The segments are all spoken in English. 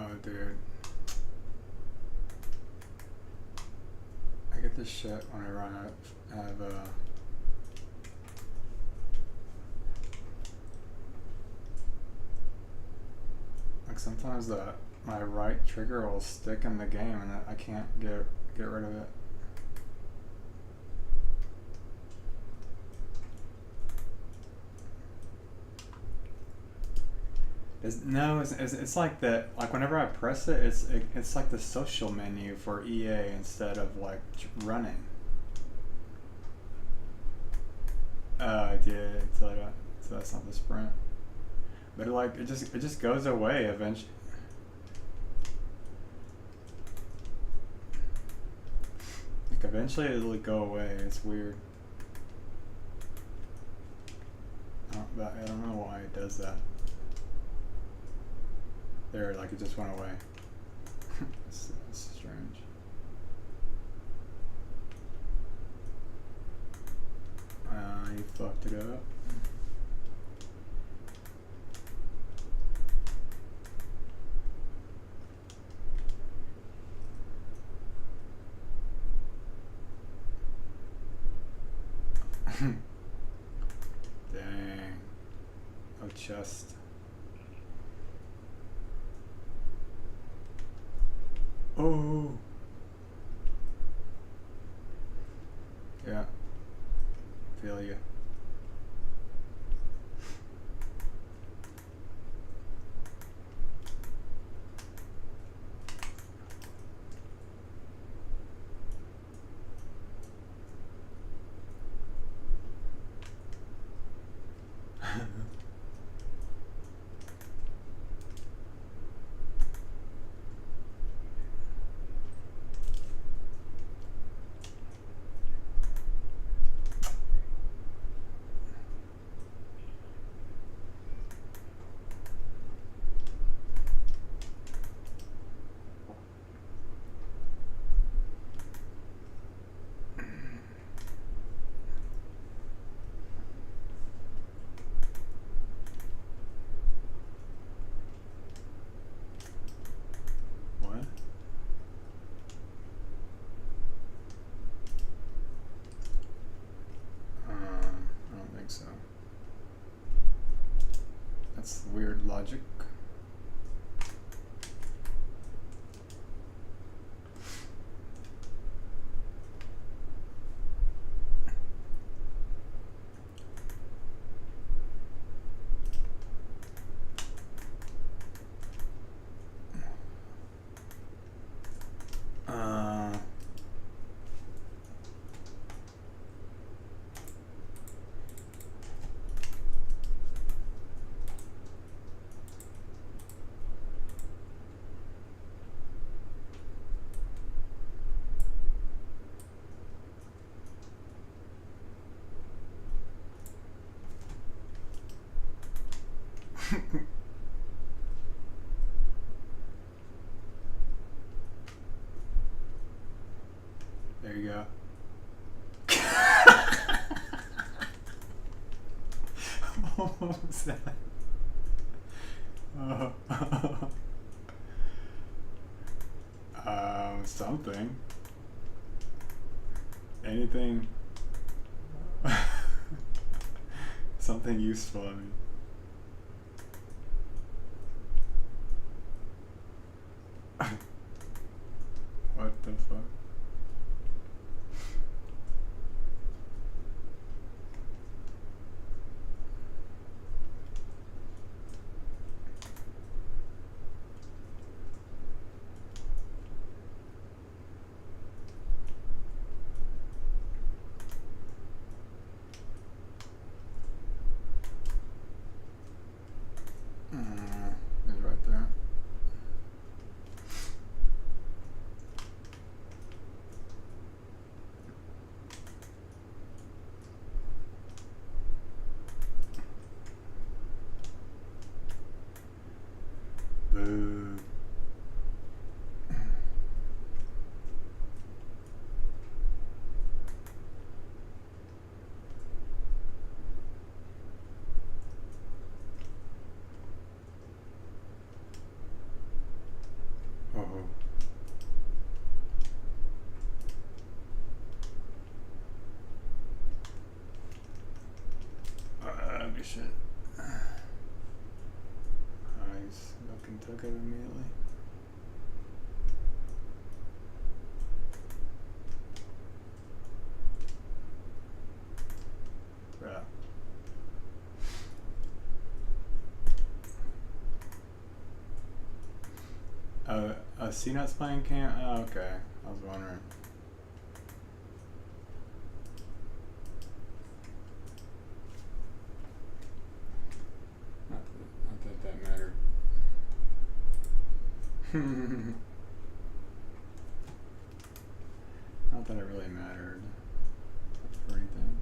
Oh, dude. I get this shit whenever I have like sometimes my right trigger will stick in the game and I can't get rid of it. It's like that. Like whenever I press it, it's like the social menu for EA instead of like running. I did so that's not the sprint, but it just goes away eventually. Like eventually it'll go away. It's weird. I don't know why it does that. There, like it just went away. It's strange. You fucked it up. Dang. Oh, chest. Oh. Yeah. Feel you. What? I don't think so. That's weird logic. There you go. What was that? Something. Anything. Something useful, I mean. What the fuck? It's right there. Boo. look at it immediately. Bruh. CNET's playing camp? Oh, okay. I was wondering. Not that that mattered. Not that it really mattered for anything.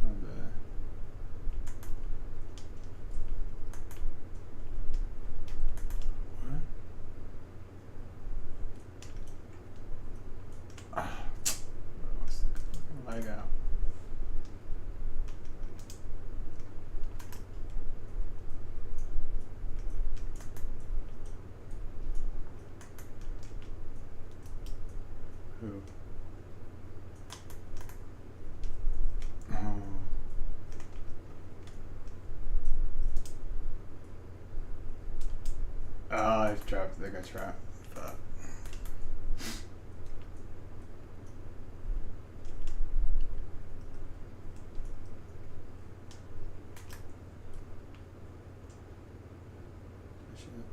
Not bad. What? Ah, I was fucking leg out. Who? Oh. Ah, I trapped. They got trapped. Fuck. Shit.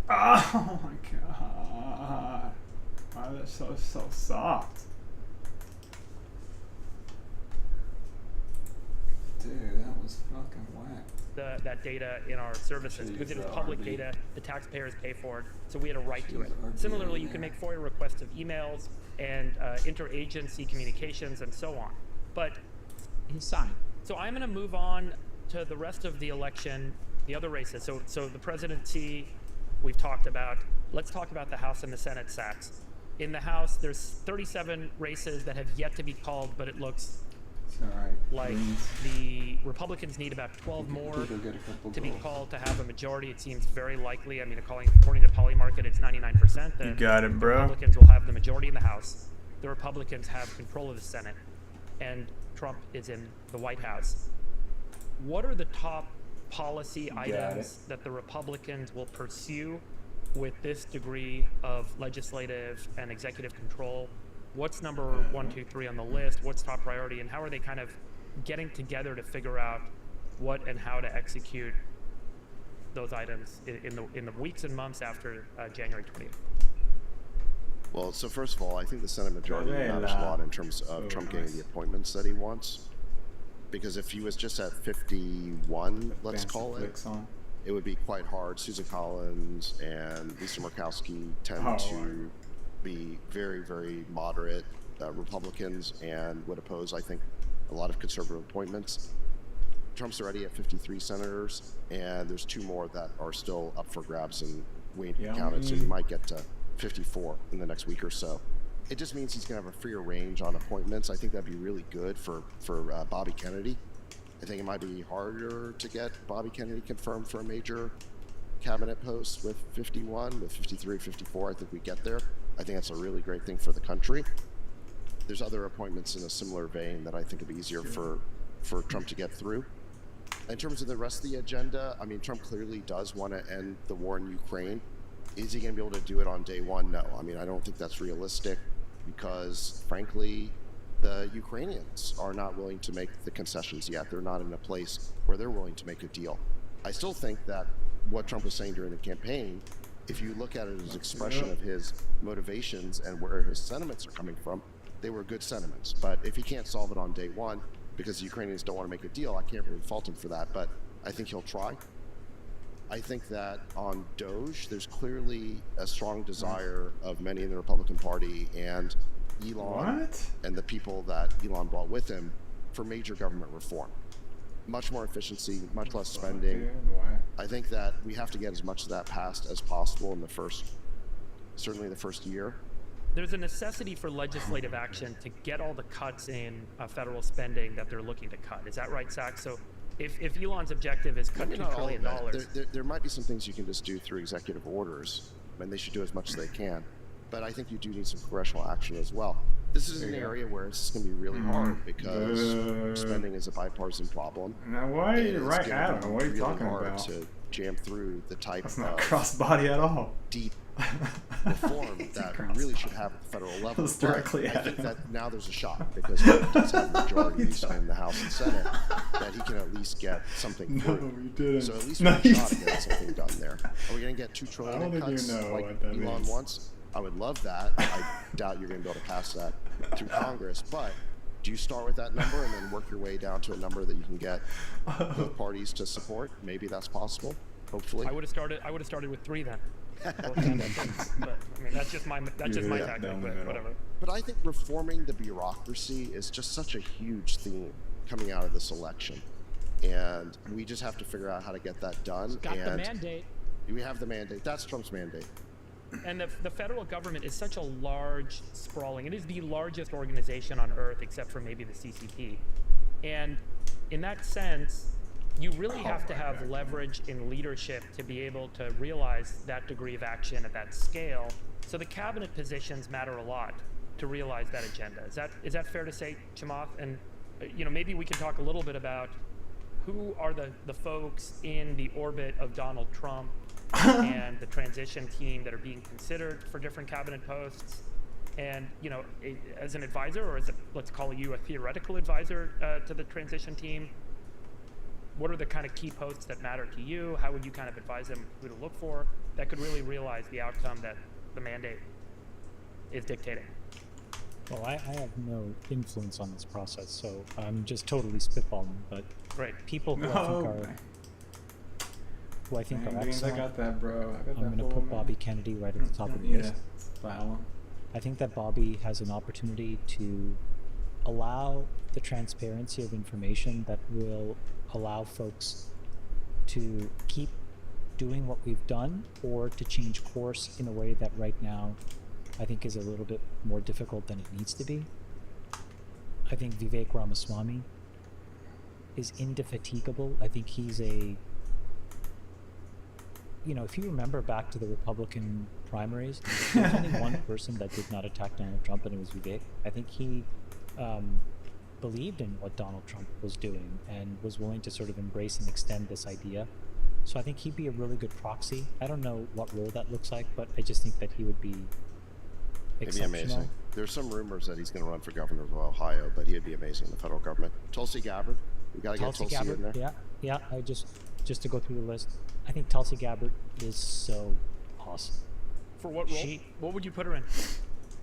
Oh my god. Why are they so soft? Dude, that was fucking whack. That data in our services because it is public data. The taxpayers pay for it, so we had a right to it. Similarly, you can make FOIA requests of emails and interagency communications and so on. But inside. So I'm going to move on to the rest of the election, the other races. So the presidency, we've talked about. Let's talk about the House and the Senate, Sachs. In the House, there's 37 races that have yet to be called, but it looks like the Republicans need about 12 more to be called to have a majority. It seems very likely. I mean, according to Polymarket, it's 99%. You got it, bro. The Republicans will have the majority in the House. The Republicans have control of the Senate, and Trump is in the White House. What are the top policy items that the Republicans will pursue with this degree of legislative and executive control? What's number 1, 2, 3 on the list? What's top priority? And how are they kind of getting together to figure out what and how to execute those items in the weeks and months after January 20th? Well, so first of all, I think the Senate majority matters a lot in terms of Trump getting the appointments that he wants. Because if he was just at 51, let's call it, it would be quite hard. Susan Collins and Lisa Murkowski tend to be very, very moderate Republicans and would oppose, I think, a lot of conservative appointments. Trump's already at 53 senators, and there's 2 more that are still up for grabs and waiting to be counted, so you might get to 54 in the next week or so. It just means he's going to have a freer range on appointments. I think that'd be really good for Bobby Kennedy. I think it might be harder to get Bobby Kennedy confirmed for a major cabinet post with 51, with 53, 54. I think we get there. I think that's a really great thing for the country. There's other appointments in a similar vein that I think would be easier for Trump to get through. In terms of the rest of the agenda, I mean, Trump clearly does want to end the war in Ukraine. Is he going to be able to do it on day one? No. I mean, I don't think that's realistic because, frankly, the Ukrainians are not willing to make the concessions yet. They're not in a place where they're willing to make a deal. I still think that what Trump was saying during the campaign, if you look at it as an expression of his motivations and where his sentiments are coming from, they were good sentiments. But if he can't solve it on day one because the Ukrainians don't want to make a deal, I can't really fault him for that, but I think he'll try. I think that on DOJ, there's clearly a strong desire of many in the Republican Party and Elon and the people that Elon brought with him for major government reform. Much more efficiency, much less spending. I think that we have to get as much of that passed as possible in certainly the first year. There's a necessity for legislative action to get all the cuts in federal spending that they're looking to cut. Is that right, Sachs? So if Elon's objective is cut $2 trillion, there might be some things you can just do through executive orders, and they should do as much as they can. but I think you do need some congressional action as well. This is an area where it's going to be really hard because spending is a bipartisan problem. Now, why are you right, Adam? What are you really talking hard about? To jam through the type That's not of cross-body at all. deep reform that we really should have at the federal level. That's directly I think at that now there's a shot because he does have majorities in the House and Senate that he can at least get something through. No, you didn't. So at least No, we you have a shot at getting something done there. Are we going to get $2 trillion in cuts like what that Elon means. wants? I would love that. I doubt you're going to be able to pass that through Congress, but do you start with that number and then work your way down to a number that you can get both parties to support? Maybe that's possible. Hopefully. I would have started with 3 then. But I mean, that's just my tactic, but whatever. But I think reforming the bureaucracy is just such a huge theme coming out of this election, and we just have to figure out how to get that done. Got the mandate. We have the mandate. That's Trump's mandate. And the federal government is such a large, sprawling. It is the largest organization on earth, except for maybe the CCP. And in that sense, you really have to have leverage in leadership to be able to realize that degree of action at that scale. So the cabinet positions matter a lot to realize that agenda. Is that fair to say, Chamath? And maybe we can talk a little bit about who are the folks in the orbit of Donald Trump and the transition team that are being considered for different cabinet posts. And as an advisor, or let's call you a theoretical advisor to the transition team, what are the kind of key posts that matter to you? How would you kind of advise them who to look for that could really realize the outcome that the mandate is dictating? Well, I have no influence on this process, so I'm just totally spitballing. But people who I think are excellent. I got that, bro. I'm going to put Bobby Kennedy right at the top of the list. File. I think that Bobby has an opportunity to allow the transparency of information that will allow folks to keep doing what we've done or to change course in a way that right now I think is a little bit more difficult than it needs to be. I think Vivek Ramaswamy is indefatigable. I think he's if you remember back to the Republican primaries, there was only one person that did not attack Donald Trump, and it was Vivek. I think he believed in what Donald Trump was doing and was willing to sort of embrace and extend this idea. So I think he'd be a really good proxy. I don't know what role that looks like, but I just think that he would be exceptional. It'd be amazing. There's some rumors that he's going to run for governor of Ohio, but he'd be amazing in the federal government. Tulsi Gabbard. We got to get Tulsi Gabbard, in there. Yeah. I just to go through the list, I think Tulsi Gabbard is so awesome. For what role? What would you put her in?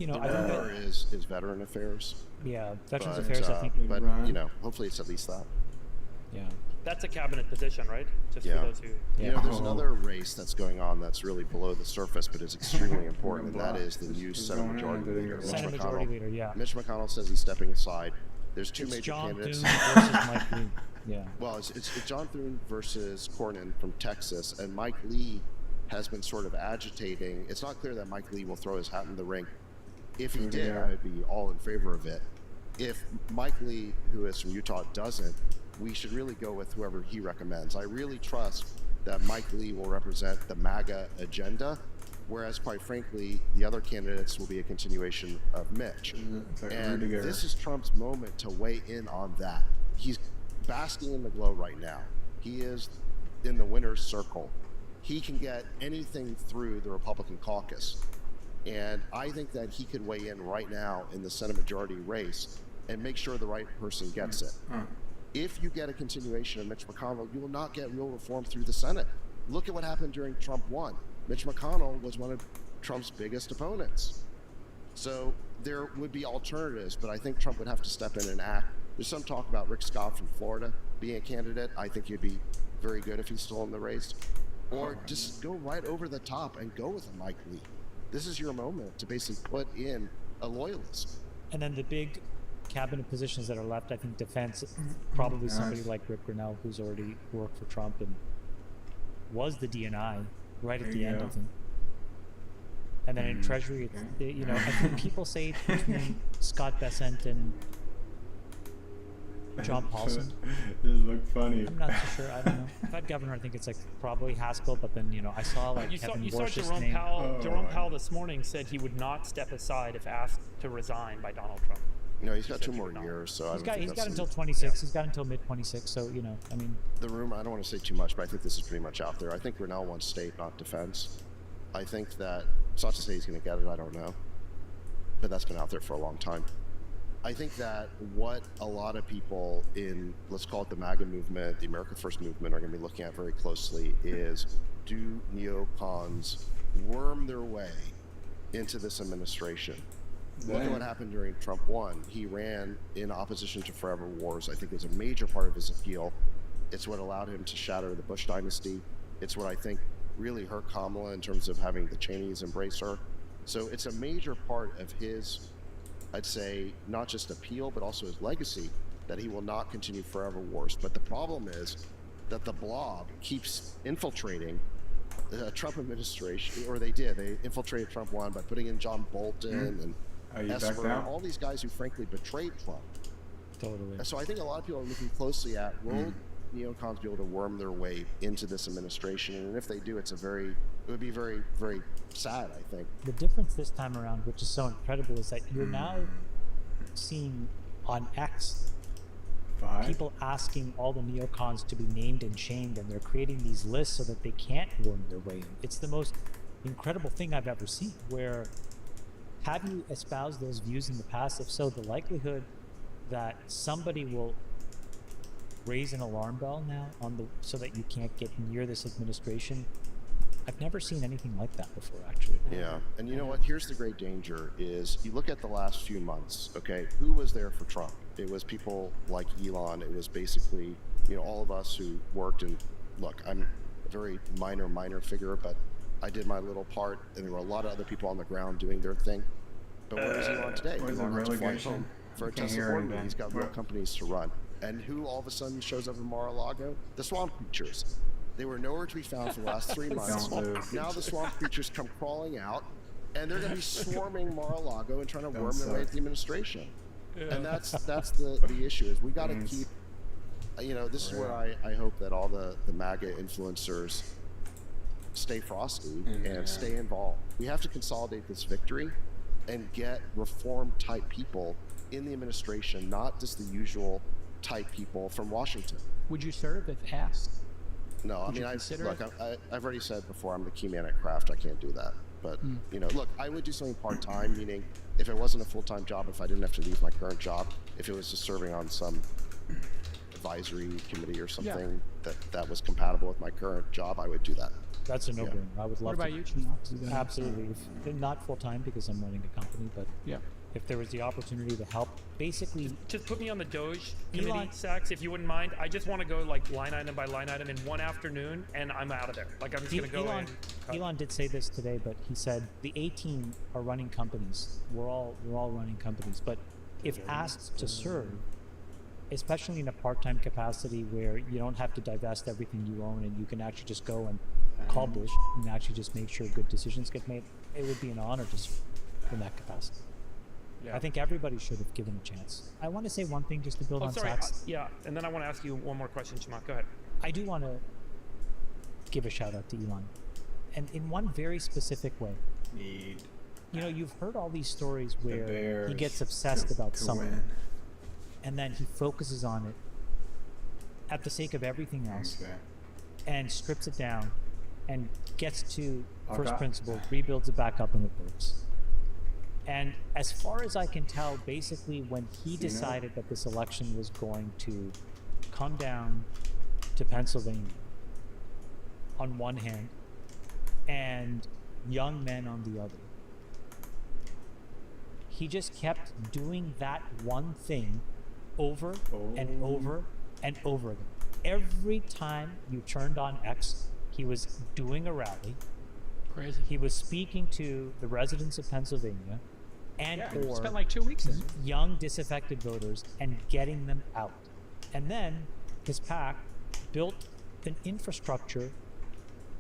I think that is Veteran Affairs. Yeah, Veterans Affairs. I think. But hopefully it's at least that. Yeah. That's a cabinet position, right? Just for those who. There's another race that's going on that's really below the surface, but is extremely important, and that is the new Senate Majority Leader, Mitch McConnell. Mitch McConnell says he's stepping aside. There's two major candidates. Thune versus Mike Lee. Yeah. Well, it's John Thune versus Cornyn from Texas, and Mike Lee has been sort of agitating. It's not clear that Mike Lee will throw his hat in the ring. If he did, I would be all in favor of it. If Mike Lee, who is from Utah, doesn't, we should really go with whoever he recommends. I really trust that Mike Lee will represent the MAGA agenda, whereas, quite frankly, the other candidates will be a continuation of Mitch. And this is Trump's moment to weigh in on that. He's basking in the glow right now. He is in the winner's circle. He can get anything through the Republican caucus. And I think that he could weigh in right now in the Senate majority race and make sure the right person gets it. If you get a continuation of Mitch McConnell, you will not get real reform through the Senate. Look at what happened during Trump 1. Mitch McConnell was one of Trump's biggest opponents. So there would be alternatives, but I think Trump would have to step in and act. There's some talk about Rick Scott from Florida being a candidate. I think he'd be very good if he's still in the race. Or just go right over the top and go with a Mike Lee. This is your moment to basically put in a loyalist. And then the big cabinet positions that are left, I think defense, probably somebody like Rick Grinnell, who's already worked for Trump and was the DNI right at the end, I think. And then in Treasury, I think people say between Scott Bessent and John Paulson. This look funny. I'm not so sure. I don't know. If I had governor, I think it's like probably Haskell. But then I saw like You saw Kevin Jerome Warsh's name. Powell. Oh, Jerome my. Powell this morning said he would not step aside if asked to resign by Donald Trump. No, he's got said 2 he more would not. years, so I He's don't got think that's until the- 26. He's got until mid 26. So I mean, the rumor. I don't want to say too much, but I think this is pretty much out there. I think Grinnell wants state, not defense. I think that it's not to say he's going to get it. I don't know, but that's been out there for a long time. I think that what a lot of people in, let's call it the MAGA movement, the America First movement, are going to be looking at very closely is, do neocons worm their way into this administration? Look at what happened during Trump 1. He ran in opposition to forever wars. I think it was a major part of his appeal. It's what allowed him to shatter the Bush dynasty. It's what I think really hurt Kamala in terms of having the Cheneys embrace her. So it's a major part of his, I'd say, not just appeal, but also his legacy, that he will not continue forever wars. But the problem is that the blob keeps infiltrating the Trump administration, or they did. They infiltrated Trump 1 by putting in John Bolton and You back Esper, down? all these guys who frankly betrayed Trump. totally. And so I think a lot of people are looking closely at, will neocons be able to worm their way into this administration? And if they do, it would be very, very sad, I think. The difference this time around, which is so incredible, is that you're now seeing on X 5? people asking all the neocons to be named and shamed, and they're creating these lists so that they can't worm their way in. It's the most incredible thing I've ever seen. Where have you espoused those views in the past? If so, the likelihood that somebody will raise an alarm bell now so that you can't get near this administration. I've never seen anything like that before, actually. Yeah, and you know what? Here's the great danger is you look at the last few months, okay? Who was there for Trump? It was people like Elon. It was basically, all of us who worked. And look, I'm a very minor figure, but I did my little part, and there were a lot of other people on the ground doing their thing. But where is Elon today? Was it Elon has to fly relegation? home for a Can't Tesla hear board anything. meeting. He's got real What? companies to run. And who all of a sudden shows up in Mar-a-Lago? The swamp creatures. They were nowhere to be found for the last 3 months. Don't lose. Now the swamp creatures come crawling out, and they're going to be swarming Mar-a-Lago and trying to Don't worm their way suck. into the administration. And that's the issue is we got to keep. This is where I hope that all the MAGA influencers stay frosty and stay involved. We have to consolidate this victory and get reform type people in the administration, not just the usual type people from Washington. Would you serve if asked? No, I Would mean, you consider I've already said before, I'm the key man at Kraft. I can't do that. But, look, I would do something part-time, meaning if it wasn't a full-time job, if I didn't have to leave my current job, if it was just serving on some advisory committee or something that was compatible with my current job, I would do that. That's a no-brainer. I would love What about to. you, Chino? Absolutely. Not full-time because I'm running a company, but Yeah. if there was the opportunity to help, basically, Just put me on the Doge committee, Elon- Sachs, if you wouldn't mind. I just want to go like line item by line item in one afternoon, and I'm out of there. Like I'm just gonna go Elon, in. Elon did say this today, but he said the A team are running companies. We're all running companies, but if asked to serve, especially in a part-time capacity where you don't have to divest everything you own and you can actually just go and call bullshit and actually just make sure good decisions get made, it would be an honor to serve in that capacity. Yeah. I think everybody should have given a chance. I want to say one thing just to build Oh, on sorry. Sachs. Yeah, and then I want to ask you one more question, Shamak. Go ahead. I do want to give a shout out to Elon, and in one very specific way. You've heard all these stories where he Bears gets obsessed about to something, win. and then he focuses on it at the sake of everything else, Okay. and strips it down, and gets to first Okay. principles, rebuilds it back up, and it works. And as far as I can tell, basically when he decided that this election was going to come down to Pennsylvania on one hand and young men on the other, he just kept doing that one thing over and over and over again. Every time you turned on X, he was doing a rally. Crazy. He was speaking to the residents of Pennsylvania and or Spent like 2 weeks there. young disaffected voters and getting them out. And then his PAC built an infrastructure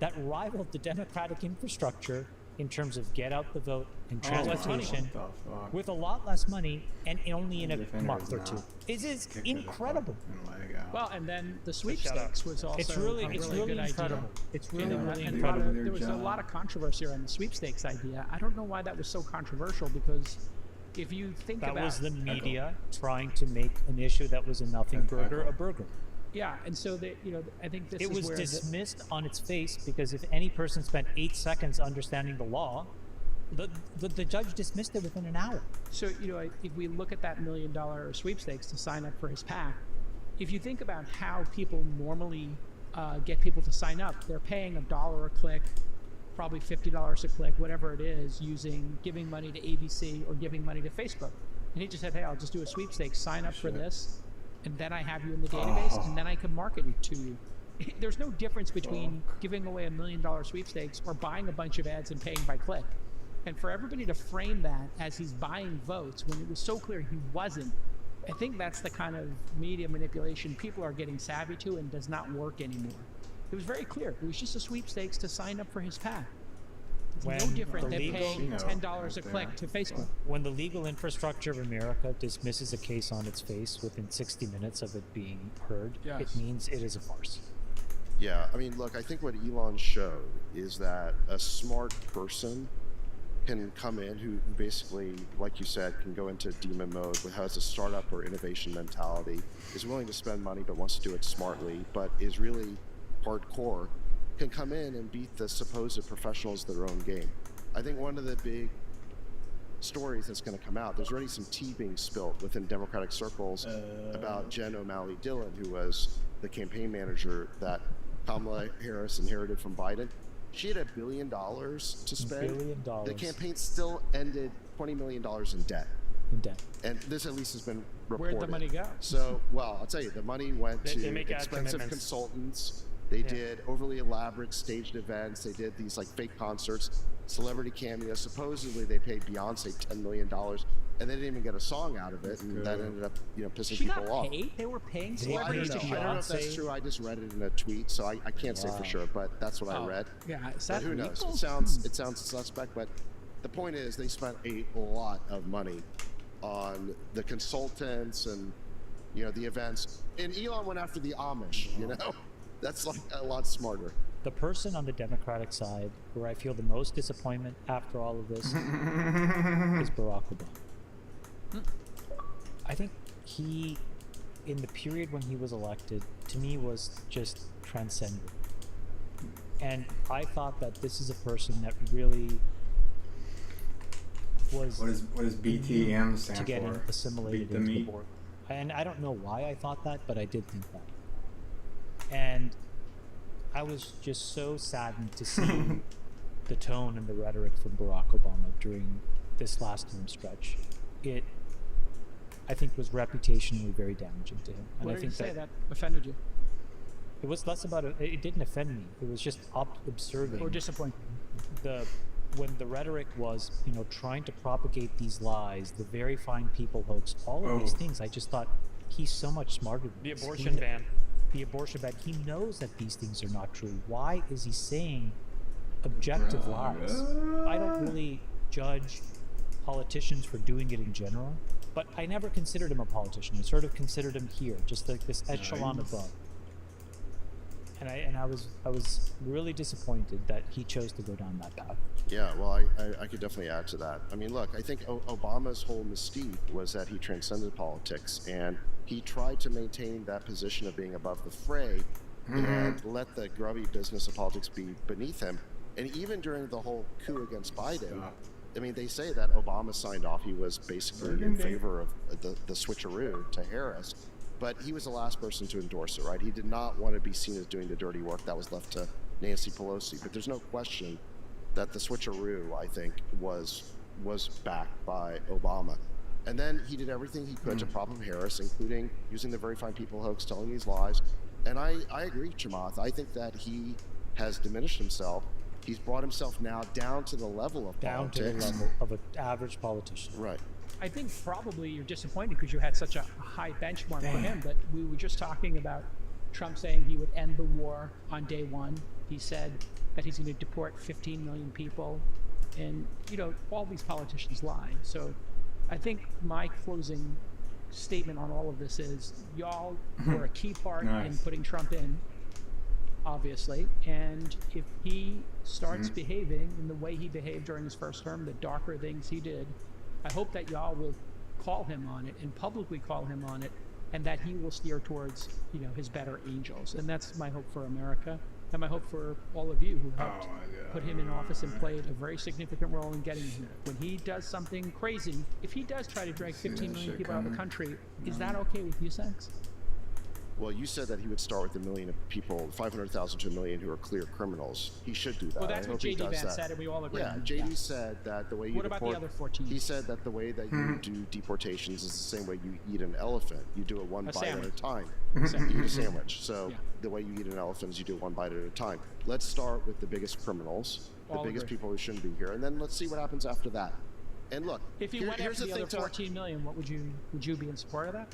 that rivaled the Democratic infrastructure in terms of get out the vote and Oh, transportation what the fuck? with a lot less money and only in a Defenders month or now two. It is kicked it incredible. and leg out. Well, and then the shout out. sweepstakes was also It's really, a it's really really good incredible. idea. It's really, Yeah, really And incredible. their there was a job. lot of controversy around the sweepstakes idea. I don't know why that was so controversial, because if you think That about was the media trying to make an issue that was a nothing burger a burger. yeah, and so that I think this It is was where dismissed on its face because if any person spent 8 seconds understanding the law, the judge dismissed it within an hour. So, if we look at that $1 million sweepstakes to sign up for his PAC, if you think about how people normally get people to sign up, they're paying $1 a click, probably $50 a click, whatever it is, giving money to ABC or giving money to Facebook. And he just said, hey, I'll just do a sweepstakes, sign up for this, and then I have you in the database, and then I can market it to you. There's no difference between giving away $1 million sweepstakes or buying a bunch of ads and paying by click. And for everybody to frame that as he's buying votes when it was so clear he wasn't, I think that's the kind of media manipulation people are getting savvy to and does not work anymore. It was very clear. It was just a sweepstakes to sign up for his PAC. It's no When different the than legal- paying Casino $10 a right click to there. Facebook. When the legal infrastructure of America dismisses a case on its face within 60 minutes of it being heard, Yes. it means it is a farce. Yeah, I mean, look, I think what Elon showed is that a smart person can come in who basically, like you said, can go into demon mode, who has a startup or innovation mentality, is willing to spend money but wants to do it smartly, but is really hardcore, can come in and beat the supposed professionals of their own game. I think one of the big stories that's going to come out, there's already some tea being spilt within Democratic circles about Jen O'Malley Dillon, who was the campaign manager that Kamala Harris inherited from Biden. She had $1 billion to spend. $1 billion. The campaign still ended $20 million in debt. In debt. And this at least has been reported. Where'd the money go? So, well, I'll tell you, the money went They to make ad expensive commitments. consultants. They did overly elaborate staged events. They did these like fake concerts, celebrity cameos. Supposedly they paid Beyonce $10 million, and they didn't even get a song out of it, and that ended up, pissing She people got off. paid? They were paying They Well, I celebrities don't to know. I show don't know up? if that's true. I just read it in a tweet, so I can't say for sure, but that's what I read. Yeah, is But that who knows? legal? It sounds suspect, but the point is they spent a lot of money on the consultants and the events. And Elon went after the Amish. That's like a lot smarter. The person on the Democratic side where I feel the most disappointment after all of this is Barack Obama. I think he, in the period when he was elected, to me was just transcendent. And I thought that this is a person that really was What does BTM to stand get for? assimilated Beat the into the meat. board. And I don't know why I thought that, but I did think that. And I was just so saddened to see the tone and the rhetoric from Barack Obama during this last term stretch. It, I think, was reputationally very damaging to him. And What I did think you say that that offended you it was less about it didn't offend me. It was just observing or disappointed? when the rhetoric was, trying to propagate these lies, the very fine people hoax, all of these things. I just thought he's so much smarter than The this. abortion ban. The abortion ban. He knows that these things are not true. Why is he saying objective lies? I don't really judge politicians for doing it in general, but I never considered him a politician. I sort of considered him here, just like this echelon above. And I was really disappointed that he chose to go down that path. Yeah, well, I could definitely add to that. I mean, look, I think Obama's whole mystique was that he transcended politics and he tried to maintain that position of being above the fray and let the grubby business of politics be beneath him. And even during the whole coup against Biden, I mean, they say that Obama signed off. He was basically in favor of the switcheroo to Harris, but he was the last person to endorse it, right? He did not want to be seen as doing the dirty work that was left to Nancy Pelosi. But there's no question that the switcheroo, I think, was backed by Obama. And then he did everything he could to prop up Harris, including using the very fine people hoax, telling these lies. And I agree, Chamath. I think that he has diminished himself. He's brought himself now down to the level of Down to the politics. level of an average politician. Right. I think probably you're disappointed because you had such a high benchmark for him. But we were just talking about Trump saying he would end the war on day one. He said that he's going to deport 15 million people. And, all these politicians lie. So I think my closing statement on all of this is y'all were a key part in putting Trump in, obviously. And if he starts behaving in the way he behaved during his first term, the darker things he did, I hope that y'all will call him on it and publicly call him on it, and that he will steer towards, his better angels. And that's my hope for America, and my hope for all of you who helped put him in office and played a very significant role in getting him here. When he does something crazy, if he does try to drag 15 million people out of the country, is that okay with you, Sachs? Well, you said that he would start with 1 million of people, 500,000 to 1 million who are clear criminals. He should do that. Well, that's what J.D. Vance said, and we all agree. Yeah, J.D. said that the way you What about the other 14? He said that the way that you do deportations is the same way you eat an elephant. You do it one bite at a time. You eat a sandwich. So the way you eat an elephant is you do it one bite at a time. Let's start with the biggest criminals, the biggest people who shouldn't be here, and then let's see what happens after that. And look, if you went after the other 14 million, what would you be in support of that?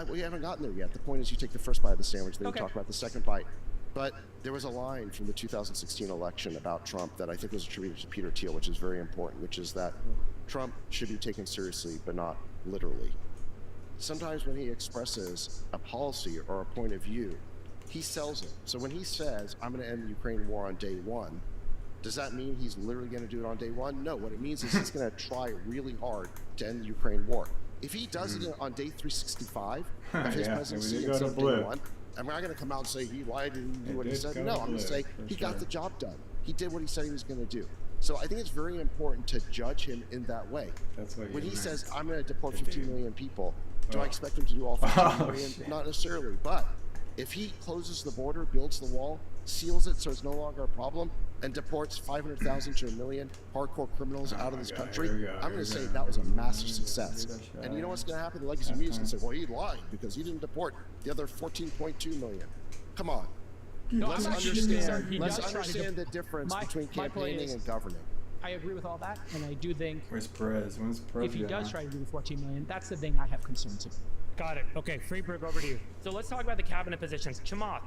We haven't gotten there yet. The point is you take the first bite of the sandwich, then you talk about the second bite. But there was a line from the 2016 election about Trump that I think was attributed to Peter Thiel, which is very important, which is that Trump should be taken seriously, but not literally. Sometimes when he expresses a policy or a point of view, he sells it. So when he says, I'm going to end the Ukraine war on day one, does that mean he's literally going to do it on day one? No, what it means is he's going to try really hard to end the Ukraine war. If he does it on day 365 of his presidency instead of day one, I'm not going to come out and say he lied and do what he said. No, I'm going to say he got the job done. He did what he said he was going to do. So I think it's very important to judge him in that way. That's what when he says, I'm going to deport 15 million people, do I expect him to do all 15 million? Not necessarily. But if he closes the border, builds the wall, seals it so it's no longer a problem, and deports 500,000 to 1 million hardcore criminals out of this country, I'm going to say that was a massive success. And you know what's going to happen? The legacy media is going to say, well, he lied because he didn't deport the other 14.2 million. Come on. No, let's understand the difference between campaigning and governing. I agree with all that, and I do think where's Perez? When's Perez? If he does try to do the 14 million, that's the thing I have concerns about. Got it. Okay, Freeberg, over to you. So let's talk about the cabinet positions. Chamath,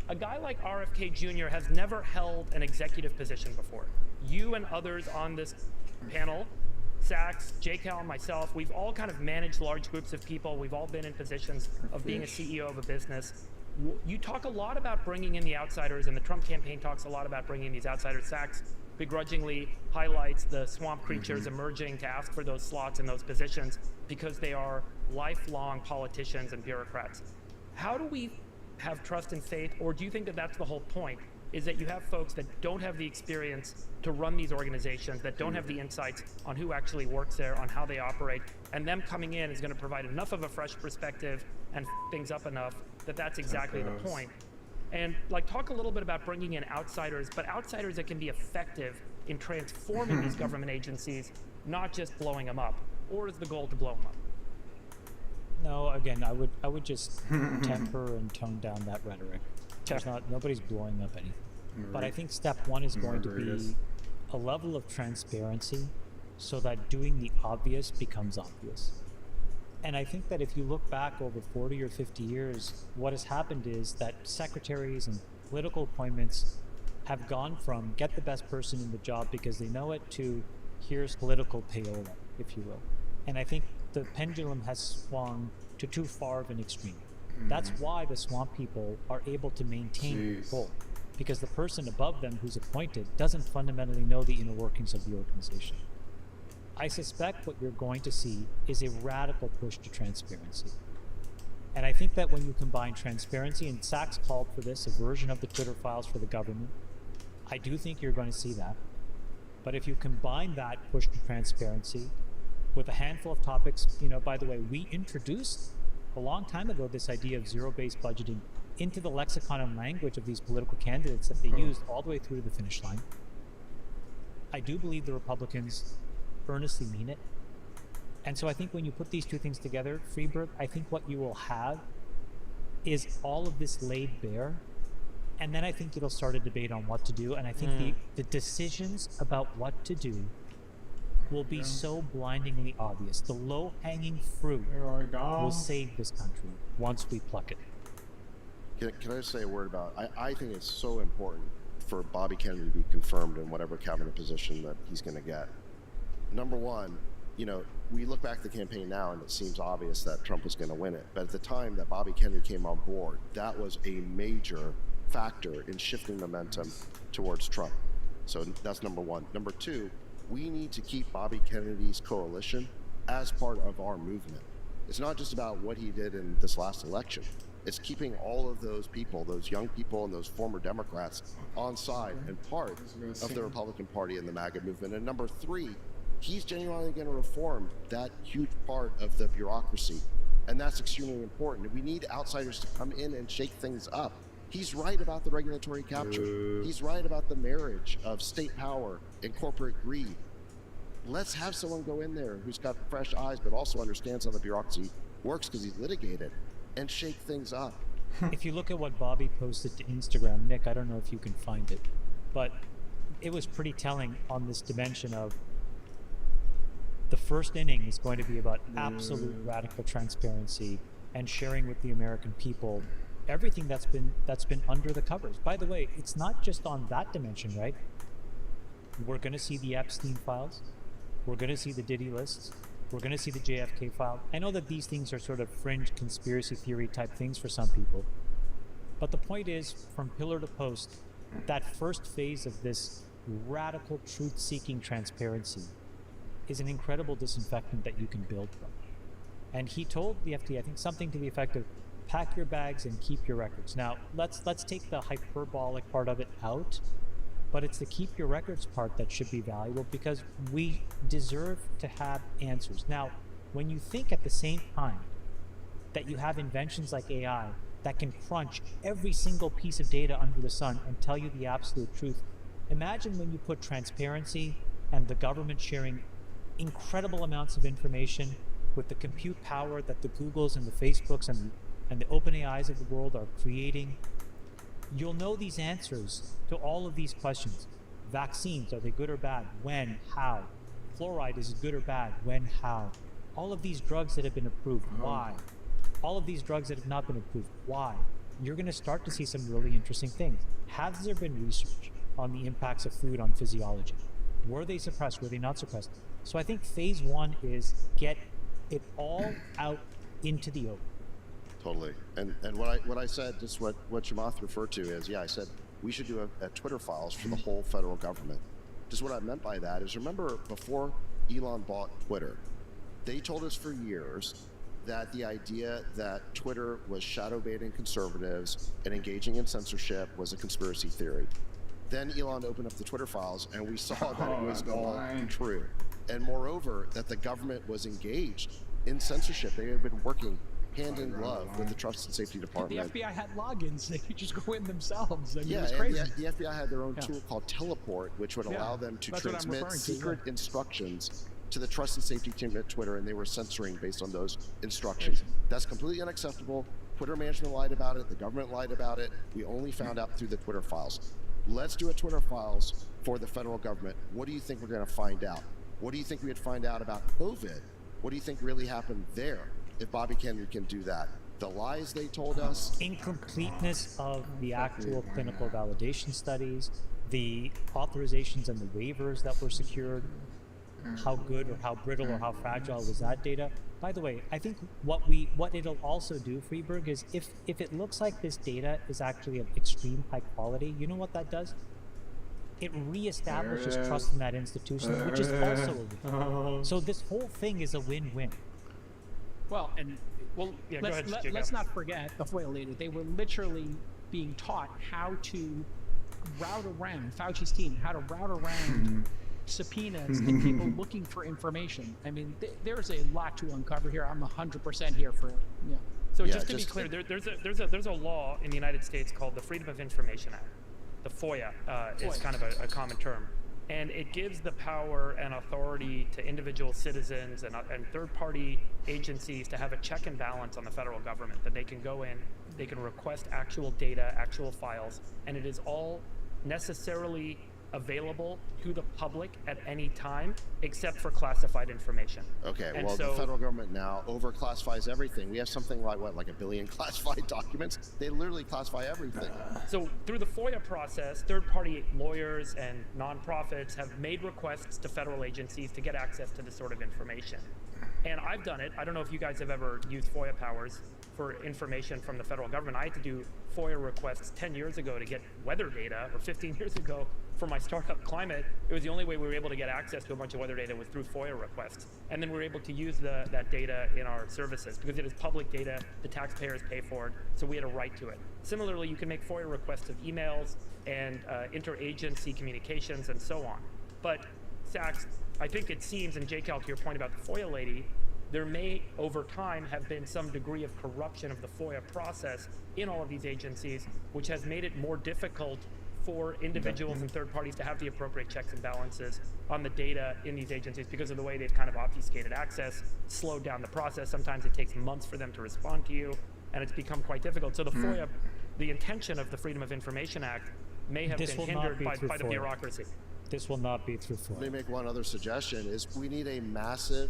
a guy like RFK Jr. has never held an executive position before. You and others on this panel, Sachs, JCal, myself, we've all kind of managed large groups of people. We've all been in positions of being a CEO of a business. You talk a lot about bringing in the outsiders, and the Trump campaign talks a lot about bringing in these outsiders. Sachs begrudgingly highlights the swamp creatures emerging to ask for those slots in those positions because they are lifelong politicians and bureaucrats. How do we have trust and faith, or do you think that that's the whole point, is that you have folks that don't have the experience to run these organizations, that don't have the insights on who actually works there, on how they operate, and them coming in is going to provide enough of a fresh perspective and things up enough that that's exactly the point. And talk a little bit about bringing in outsiders, but outsiders that can be effective in transforming these government agencies, not just blowing them up. Or is the goal to blow them up? No, again, I would just temper and tone down that rhetoric. Nobody's blowing up anything. But I think step one is going to be a level of transparency so that doing the obvious becomes obvious. And I think that if you look back over 40 or 50 years, what has happened is that secretaries and political appointments have gone from get the best person in the job because they know it to here's political payola, if you will. And I think the pendulum has swung to too far of an extreme. That's why the swamp people are able to maintain control, because the person above them who's appointed doesn't fundamentally know the inner workings of the organization. I suspect what you're going to see is a radical push to transparency. And I think that when you combine transparency, and Sachs called for this, a version of the Twitter files for the government, I do think you're going to see that. But if you combine that push to transparency with a handful of topics, by the way, we introduced a long time ago this idea of zero-based budgeting into the lexicon and language of these political candidates that they used all the way through to the finish line. I do believe the Republicans earnestly mean it. And so I think when you put these two things together, Freeberg, I think what you will have is all of this laid bare. And then I think it'll start a debate on what to do. And I think the decisions about what to do will be so blindingly obvious. The low-hanging fruit will save this country once we pluck it. Can I just say a word about I think it's so important for Bobby Kennedy to be confirmed in whatever cabinet position that he's going to get. Number one, you know, we look back at the campaign now and it seems obvious that Trump was going to win it. But at the time that Bobby Kennedy came on board, that was a major factor in shifting momentum towards Trump. So that's number one. Number two, we need to keep Bobby Kennedy's coalition as part of our movement. It's not just about what he did in this last election. It's keeping all of those people, those young people and those former Democrats on side and part of the Republican Party and the MAGA movement. And number three, he's genuinely going to reform that huge part of the bureaucracy. And that's extremely important. We need outsiders to come in and shake things up. He's right about the regulatory capture. He's right about the marriage of state power and corporate greed. Let's have someone go in there who's got fresh eyes, but also understands how the bureaucracy works because he's litigated, and shake things up. If you look at what Bobby posted to Instagram, Nick, I don't know if you can find it, but it was pretty telling on this dimension of the first inning is going to be about absolute radical transparency and sharing with the American people everything that's been under the covers. By the way, it's not just on that dimension, right? We're going to see the Epstein files. We're going to see the Diddy lists. We're going to see the JFK file. I know that these things are sort of fringe conspiracy theory type things for some people. But the point is, from pillar to post, that first phase of this radical truth-seeking transparency is an incredible disinfectant that you can build from. And he told the FTC, I think, something to the effect of, pack your bags and keep your records. Now, let's take the hyperbolic part of it out, but it's the keep your records part that should be valuable because we deserve to have answers. Now, when you think at the same time that you have inventions like AI that can crunch every single piece of data under the sun and tell you the absolute truth, imagine when you put transparency and the government sharing incredible amounts of information with the compute power that the Googles and the Facebooks and the OpenAIs of the world are creating. You'll know these answers to all of these questions. Vaccines, are they good or bad? When? How? Fluoride, is it good or bad? When? How? All of these drugs that have been approved, why? All of these drugs that have not been approved, why? You're going to start to see some really interesting things. Has there been research on the impacts of food on physiology? Were they suppressed? Were they not suppressed? So I think phase one is get it all out into the open. Totally. And what I said, just what Chamath referred to is, I said we should do a Twitter files for the whole federal government. Just what I meant by that is, remember before Elon bought Twitter, they told us for years that the idea that Twitter was shadow banning conservatives and engaging in censorship was a conspiracy theory. Then Elon opened up the Twitter files and we saw that it was all true. And moreover, that the government was engaged in censorship. They had been working hand in glove with the Trust and Safety Department. The FBI had logins; they could just go in themselves. I mean, yeah, it was crazy. And the FBI had their own tool called Teleport, which would allow them to transmit secret instructions to the Trust and Safety team at Twitter, and they were censoring based on those instructions. That's completely unacceptable. Twitter management lied about it. The government lied about it. We only found out through the Twitter files. Let's do a Twitter files for the federal government. What do you think we're going to find out? What do you think we would find out about COVID? What do you think really happened there? If Bobby Kennedy can do that, the lies they told us, incompleteness of the actual clinical validation studies, the authorizations and the waivers that were secured, how good or how brittle or how fragile was that data? By the way, I think what it'll also do, Freeberg, is if it looks like this data is actually of extreme high quality, you know what that does? It reestablishes trust in that institution, which is also a win. So this whole thing is a win-win. Well, and let's not forget the FOIA leader. They were literally being taught how to route around Fauci's team, how to route around subpoenas and people looking for information. I mean, there's a lot to uncover here. I'm 100% here for it. Yeah. So just to be clear, there's a law in the United States called the Freedom of Information Act. The FOIA is kind of a common term. And it gives the power and authority to individual citizens and third-party agencies to have a check and balance on the federal government, that they can go in, they can request actual data, actual files, and it is all necessarily available to the public at any time, except for classified information. Okay, And well, so- the federal government now overclassifies everything. We have something like, what, like 1 billion classified documents? They literally classify everything. So through the FOIA process, third-party lawyers and nonprofits have made requests to federal agencies to get access to this sort of information. And I've done it. I don't know if you guys have ever used FOIA powers for information from the federal government. I had to do FOIA requests 10 years ago to get weather data, or 15 years ago for my startup Climate. It was the only way we were able to get access to a bunch of weather data was through FOIA requests. And then we were able to use that data in our services because it is public data, the taxpayers pay for it, so we had a right to it. Similarly, you can make FOIA requests of emails and interagency communications and so on. But Sachs, I think it seems, and JCal, to your point about the FOIA lady, there may, over time, have been some degree of corruption of the FOIA process in all of these agencies, which has made it more difficult for individuals and third parties to have the appropriate checks and balances on the data in these agencies because of the way they've kind of obfuscated access, slowed down the process. Sometimes it takes months for them to respond to you, and it's become quite difficult. So the FOIA, the intention of the Freedom of Information Act may have This been will not hindered be by through the FOIA. bureaucracy. This will not be through Let me FOIA. make one other suggestion, is we need a massive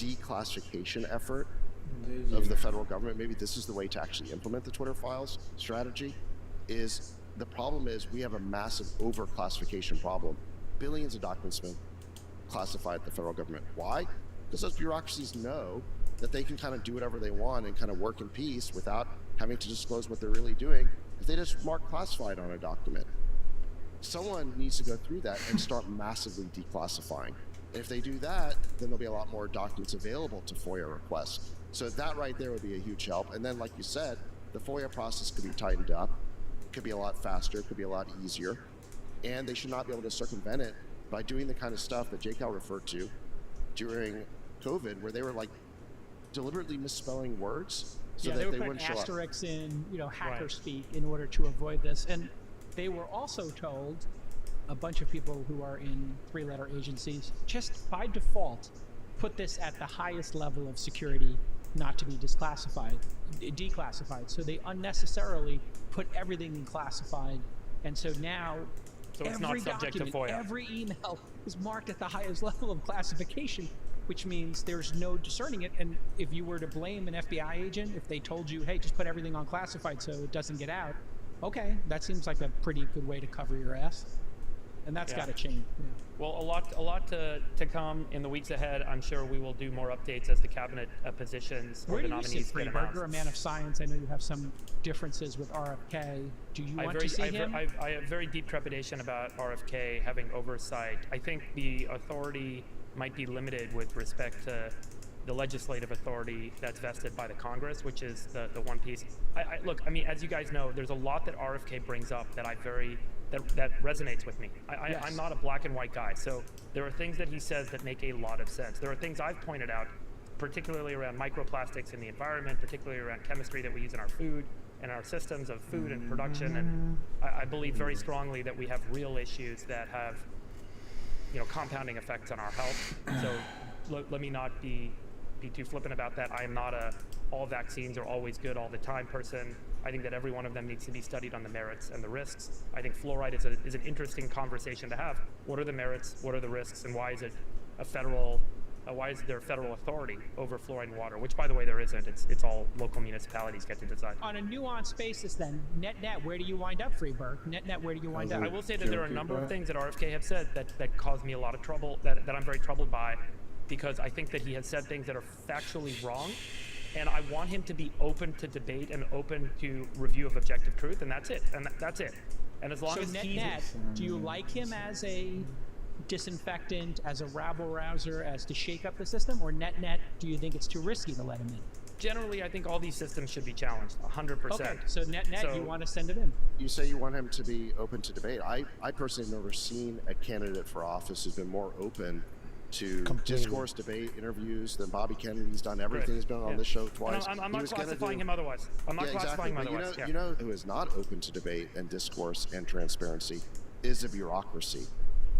declassification effort of the federal government. Maybe this is the way to actually implement the Twitter files strategy. Is the problem is we have a massive overclassification problem. Billions of documents been classified at the federal government. Why? Because those bureaucracies know that they can kind of do whatever they want and kind of work in peace without having to disclose what they're really doing if they just mark classified on a document. Someone needs to go through that and start massively declassifying. And if they do that, then there'll be a lot more documents available to FOIA requests. So that right there would be a huge help. And then, like you said, the FOIA process could be tightened up. It could be a lot faster. It could be a lot easier. And they should not be able to circumvent it by doing the kind of stuff that JCal referred to during COVID, where they were like deliberately misspelling words so yeah, that they were they putting wouldn't show up. asterisks in, hacker Right. speak in order to avoid this. And they were also told, a bunch of people who are in three-letter agencies, just by default, put this at the highest level of security, not to be declassified. So they unnecessarily put everything in classified. And so now So it's not every subject to document, FOIA. every email is marked at the highest level of classification, which means there's no discerning it. And if you were to blame an FBI agent, if they told you, hey, just put everything on classified so it doesn't get out, okay, that seems like a pretty good way to cover your ass. And that's Yeah. got to change. Yeah. Well, a lot to come in the weeks ahead. I'm sure we will do more updates as the cabinet positions or Where the do you sit, nominees get announced. Freeberger, a man of science? I know you have some differences with RFK. Do you want to see him? I have very deep trepidation about RFK having oversight. I think the authority might be limited with respect to the legislative authority that's vested by the Congress, which is the one piece. Look, I mean, as you guys know, there's a lot that RFK brings up that that resonates with me. Yes. I'm not a black and white guy, so there are things that he says that make a lot of sense. There are things I've pointed out, particularly around microplastics in the environment, particularly around chemistry that we use in our food and our systems of food and production. And I believe very strongly that we have real issues that have, compounding effects on our health. So let me not be too flippant about that. I am not a all vaccines are always good all the time person. I think that every one of them needs to be studied on the merits and the risks. I think fluoride is an interesting conversation to have. What are the merits? What are the risks? And why is it why is there federal authority over fluoride in water? Which, by the way, there isn't. It's all local municipalities get to decide. On a nuanced basis, then, net, where do you wind up, Freeberg? Net, where do you wind up? I will say that there are a number of things that RFK have said that cause me a lot of trouble, that I'm very troubled by, because I think that he has said things that are factually wrong, and I want him to be open to debate and open to review of objective truth, and that's it. And that's it. And as long So as he's net, do you like him as a disinfectant, as a rabble-rouser, as to shake up the system, or net, do you think it's too risky to let him in? generally, I think all these systems should be challenged 100%. Okay, so net, So- you want to send it in? You say you want him to be open to debate. I personally have never seen a candidate for office who's been more open to Completely. discourse, debate, interviews than Bobby Kennedy. He's done everything. He's been on Yeah. this show And twice. I'm He not was gonna classifying do- him otherwise. I'm not Yeah, classifying him But otherwise. you know who is not open to debate and discourse and transparency is the bureaucracy.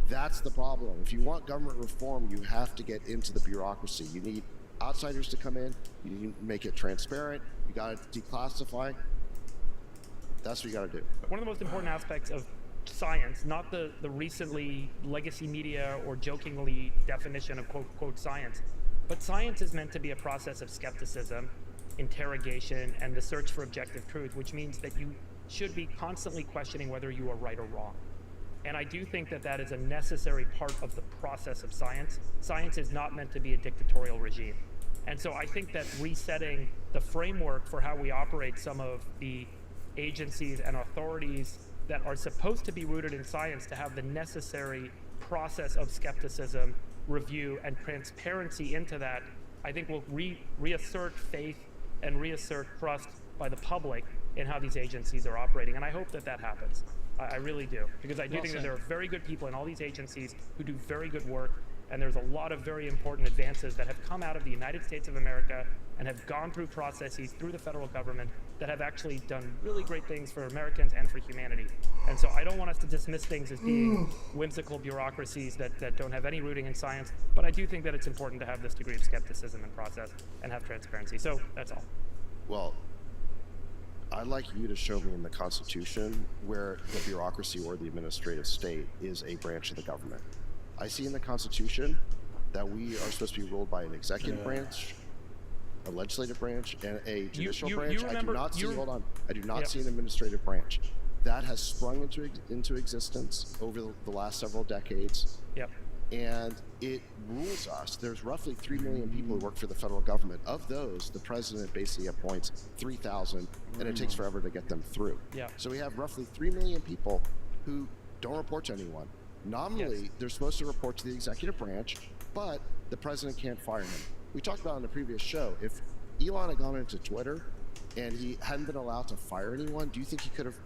That's the problem. If you want government reform, you have to get into the bureaucracy. You need outsiders to come in. You need to make it transparent. You got to declassify. That's what you got to do. One of the most important aspects of science, not the recently legacy media or jokingly definition of quote science, but science is meant to be a process of skepticism, interrogation, and the search for objective truth, which means that you should be constantly questioning whether you are right or wrong. And I do think that that is a necessary part of the process of science. Science is not meant to be a dictatorial regime. And so I think that resetting the framework for how we operate some of the agencies and authorities that are supposed to be rooted in science to have the necessary process of skepticism, review, and transparency into that, I think will reassert faith and reassert trust by the public in how these agencies are operating. And I hope that that happens. I really do. Because I do think that there are very good people in all these agencies who do very good work. And there's a lot of very important advances that have come out of the United States of America and have gone through processes through the federal government that have actually done really great things for Americans and for humanity. And so I don't want us to dismiss things as being whimsical bureaucracies that don't have any rooting in science, but I do think that it's important to have this degree of skepticism and process and have transparency. So that's all. Well, I'd like you to show me in the Constitution where the bureaucracy or the administrative state is a branch of the government. I see in the Constitution that we are supposed to be ruled by an executive branch, a legislative branch, and a judicial branch. I do not see an administrative branch. That has sprung into existence over the last several decades. Yep. And it rules us. There's roughly 3 million people who work for the federal government. Of those, the president basically appoints 3,000, and it takes forever to get them through. Yeah. So we have roughly 3 million people who don't report to anyone. Nominally, they're supposed to report to the executive branch, but the president can't fire him. We talked about in the previous show, if Elon had gone into Twitter and he hadn't been allowed to fire anyone, do you think he could have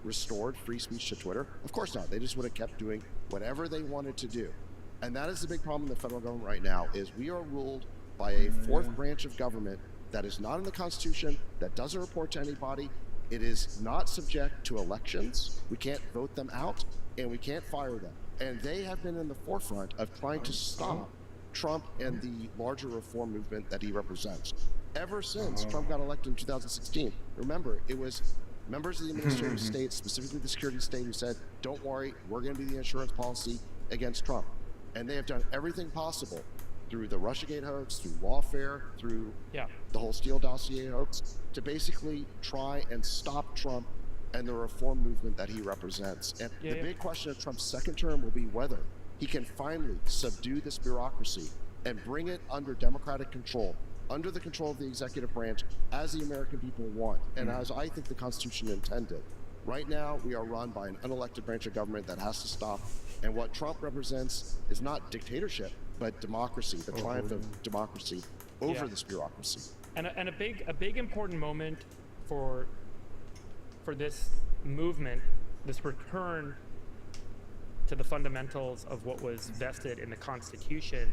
restored free speech to Twitter? Of course not. They just would have kept doing whatever they wanted to do. And that is the big problem in the federal government right now, is we are ruled by a fourth branch of government that is not in the Constitution, that doesn't report to anybody. It is not subject to elections. We can't vote them out, and we can't fire them. And they have been in the forefront of trying to stop Trump and the larger reform movement that he represents. Ever since Trump got elected in 2016, remember, it was members of the administrative state, specifically the security state, who said, don't worry, we're going to be the insurance policy against Trump. And they have done everything possible through the Russiagate hoax, through lawfare, through the whole Steele dossier hoax, to basically try and stop Trump and the reform movement that he represents. And the big question of Trump's second term will be whether he can finally subdue this bureaucracy and bring it under democratic control, under the control of the executive branch, as the American people want, and as I think the Constitution intended. Right now, we are run by an unelected branch of government that has to stop. And what Trump represents is not dictatorship, but democracy, the triumph of democracy over this bureaucracy. And a big important moment for this movement, this return to the fundamentals of what was vested in the Constitution,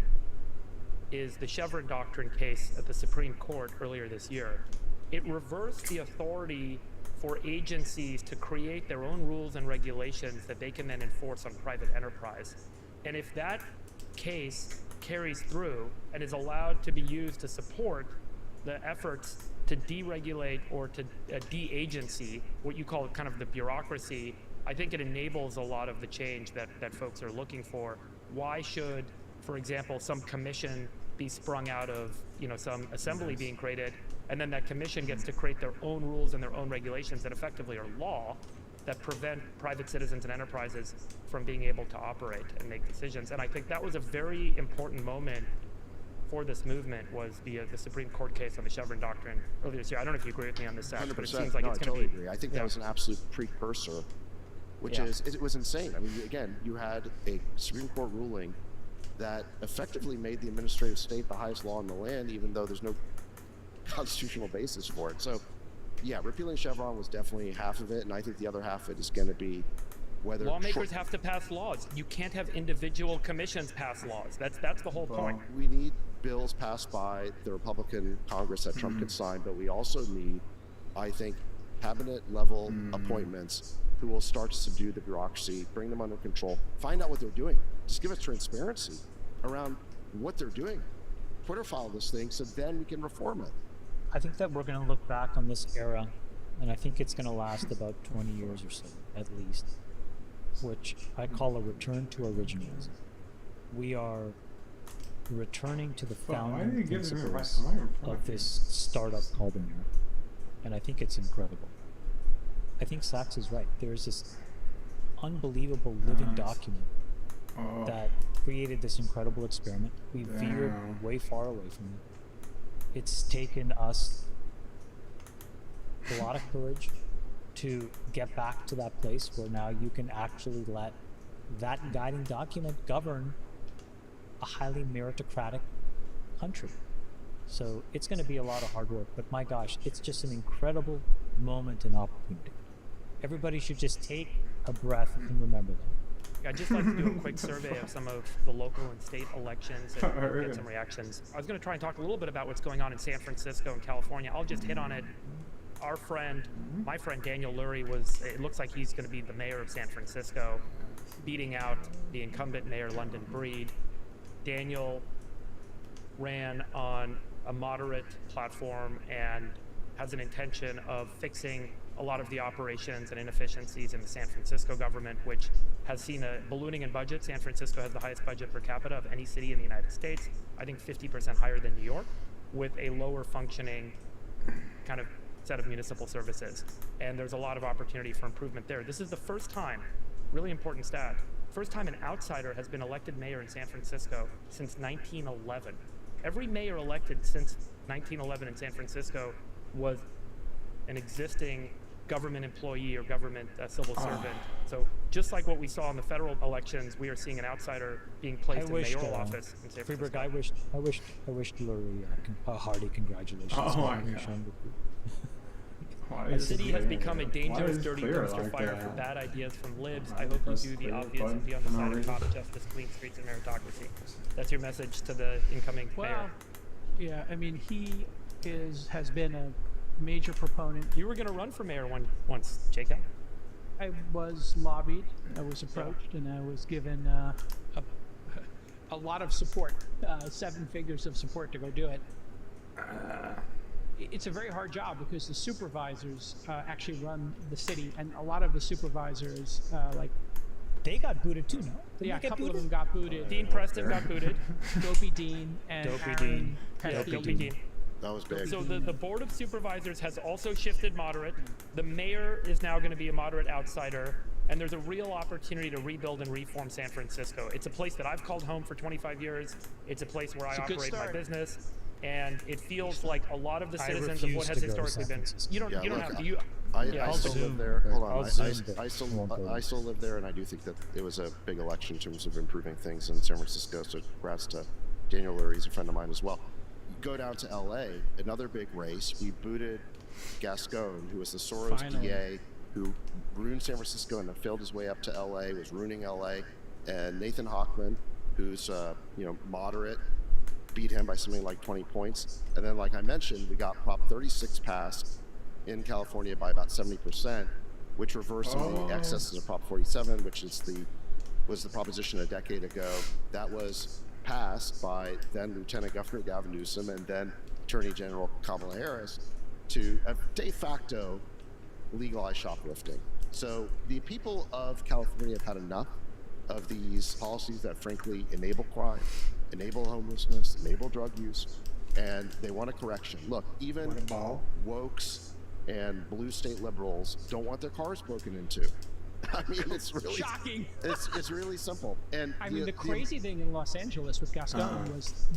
is the Chevron Doctrine case at the Supreme Court earlier this year. It reversed the authority for agencies to create their own rules and regulations that they can then enforce on private enterprise. And if that case carries through and is allowed to be used to support the efforts to deregulate or to de-agency, what you call kind of the bureaucracy, I think it enables a lot of the change that folks are looking for. Why should, for example, some commission be sprung out of some assembly being created, and then that commission gets to create their own rules and their own regulations that effectively are law that prevent private citizens and enterprises from being able to operate and make decisions. And I think that was a very important moment for this movement, was the Supreme Court case on the Chevron Doctrine earlier this year. I don't know if you agree with me on this, Zach, but it seems like it's going to be... I totally agree. I think that was an absolute precursor, which is, it was insane. I mean, again, you had a Supreme Court ruling that effectively made the administrative state the highest law in the land, even though there's no constitutional basis for it. So, yeah, repealing Chevron was definitely half of it, and I think the other half of it is going to be whether lawmakers have to pass laws. You can't have individual commissions pass laws. That's the whole point. We need bills passed by the Republican Congress that Trump could sign, but we also need, I think, cabinet level appointments who will start to subdue the bureaucracy, bring them under control, find out what they're doing. Just give us transparency around what they're doing. Twitter file this thing so then we can reform it. I think that we're going to look back on this era, and I think it's going to last about 20 years or so, at least, which I call a return to originalism. We are returning to the founding principles of this startup called America. And I think it's incredible. I think Sachs is right. There's this unbelievable living document that created this incredible experiment. We veered way far away from it. It's taken us a lot of courage to get back to that place where now you can actually let that guiding document govern a highly meritocratic country. So it's going to be a lot of hard work, but my gosh, it's just an incredible moment and opportunity. Everybody should just take a breath and remember that. I'd just like to do a quick survey of some of the local and state elections and get some reactions. I was going to try and talk a little bit about what's going on in San Francisco and California. I'll just hit on it. My friend Daniel Lurie it looks like he's going to be the mayor of San Francisco, beating out the incumbent mayor, London Breed. Daniel ran on a moderate platform and has an intention of fixing a lot of the operations and inefficiencies in the San Francisco government, which has seen a ballooning in budget. San Francisco has the highest budget per capita of any city in the United States, I think 50% higher than New York, with a lower functioning kind of set of municipal services. And there's a lot of opportunity for improvement there. This is the first time, really important stat, first time an outsider has been elected mayor in San Francisco since 1911. Every mayor elected since 1911 in San Francisco was an existing government employee or government civil servant. So just like what we saw in the federal elections, we are seeing an outsider being placed in mayoral office in San Francisco. Freeberg, I wished Lurie a hearty congratulations. Oh my God. The city has become a dangerous, dirty dumpster fire for bad ideas from libs. I hope you do the obvious and be on the side of cop justice, clean streets, and meritocracy. That's your message to the incoming mayor. Yeah, I mean, he has been a major proponent. You were going to run for mayor once, Jacob. I was lobbied, I was approached, and I was given a lot of support, 7 figures of support to go do it. It's a very hard job because the supervisors actually run the city, and a lot of the supervisors, they got booted too, no? Yeah, a couple of them got booted. Dean Preston got booted. Dopey Dean and Dopey Aaron Dean. Dopey Dean. That was big. So the Board of Supervisors has also shifted moderate. The mayor is now going to be a moderate outsider, and there's a real opportunity to rebuild and reform San Francisco. It's a place that I've called home for 25 years. It's a place where I operate my business, and it feels like a lot it citizens of what has historically been. You don't have to. I still live there. Hold on. I still live there, and I do think that it was a big election in terms of improving things in San Francisco. So congrats to Daniel Lurie, he's a friend of mine as well. Go down to LA, another big race. We booted Gascon, who was the Soros DA, who ruined San Francisco and then failed his way up to LA, was ruining LA. And Nathan Hochman, who's moderate, beat him by something like 20 points. And then, like I mentioned, we got Prop 36 passed in California by about 70%, which reversed some of the excesses of Prop 47, which was the proposition a decade ago. That was passed by then Lieutenant Governor Gavin Newsom and then Attorney General Kamala Harris to de facto legalize shoplifting. So the people of California have had enough of these policies that frankly enable crime, enable homelessness, enable drug use, and they want a correction. Look, even wokes and blue state liberals don't want their cars broken into. I mean, it's really shocking. It's really simple. And I mean, the crazy thing in Los Angeles with Gascon was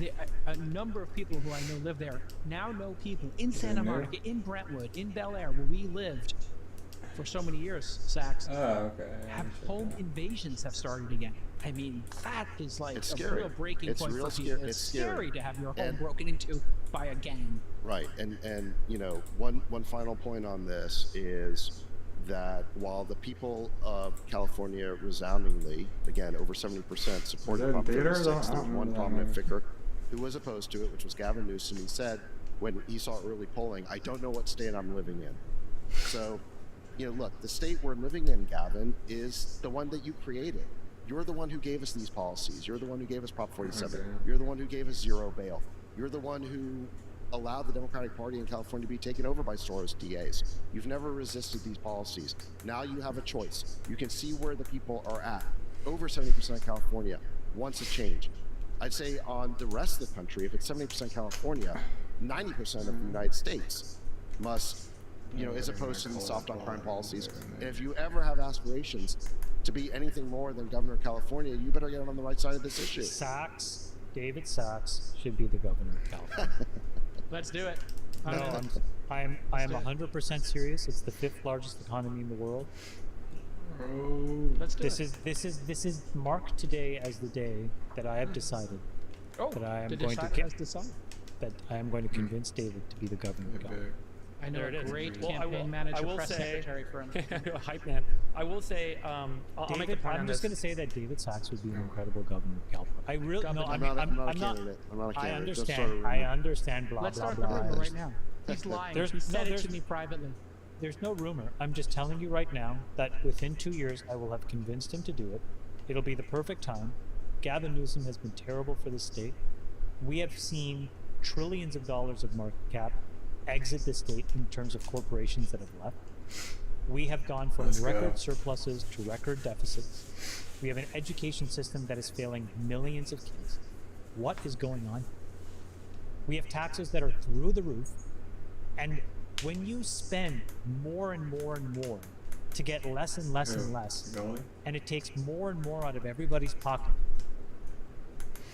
a number of people who I know live there now know people in Santa Monica, in Brentwood, in Bel Air, where we lived for so many years. Sachs. Have home invasions have started again. I mean, that is like a real breaking point for people. It's scary to have your home broken into by a gang. Right, and one final point on this is that while the people of California resoundingly, again, over 70% supported Prop 36, there was one prominent figure who was opposed to it, which was Gavin Newsom. He said when he saw early polling, "I don't know what state I'm living in." So, look, the state we're living in, Gavin, is the one that you created. You're the one who gave us these policies. You're the one who gave us Prop 47. You're the one who gave us zero bail. You're the one who allowed the Democratic Party in California to be taken over by Soros DAs. You've never resisted these policies. Now you have a choice. You can see where the people are at. Over 70% of California wants a change. I'd say on the rest of the country, if it's 70% California, 90% of the United States must, is opposed to these soft on crime policies. And if you ever have aspirations to be anything more than governor of California, you better get on the right side of this issue. David Sachs should be the governor of California. Let's do it. No, I am 100% serious. It's the 5th largest economy in the world. Let's do it. This is marked today as the day that I have decided that I am going to convince David to be the governor of California. I know a great Well, campaign manager, press secretary for him. Hype man. I will say, I'll make a point on I'm this. just going to say that David Sachs would be an incredible governor of California. I really no. I'm not a candidate. I understand. I understand. Blah Let's blah start blah. the rumor right now. He's lying. He said it to me privately. There's no rumor. I'm just telling you right now that within 2 years I will have convinced him to do it. It'll be the perfect time. Gavin Newsom has been terrible for the state. We have seen trillions of dollars of market cap exit the state in terms of corporations that have left. We have gone from record surpluses to record deficits. We have an education system that is failing millions of kids. What is going on? We have taxes that are through the roof. And when you spend more and more and more to get less and less and less, and it takes more and more out of everybody's pocket,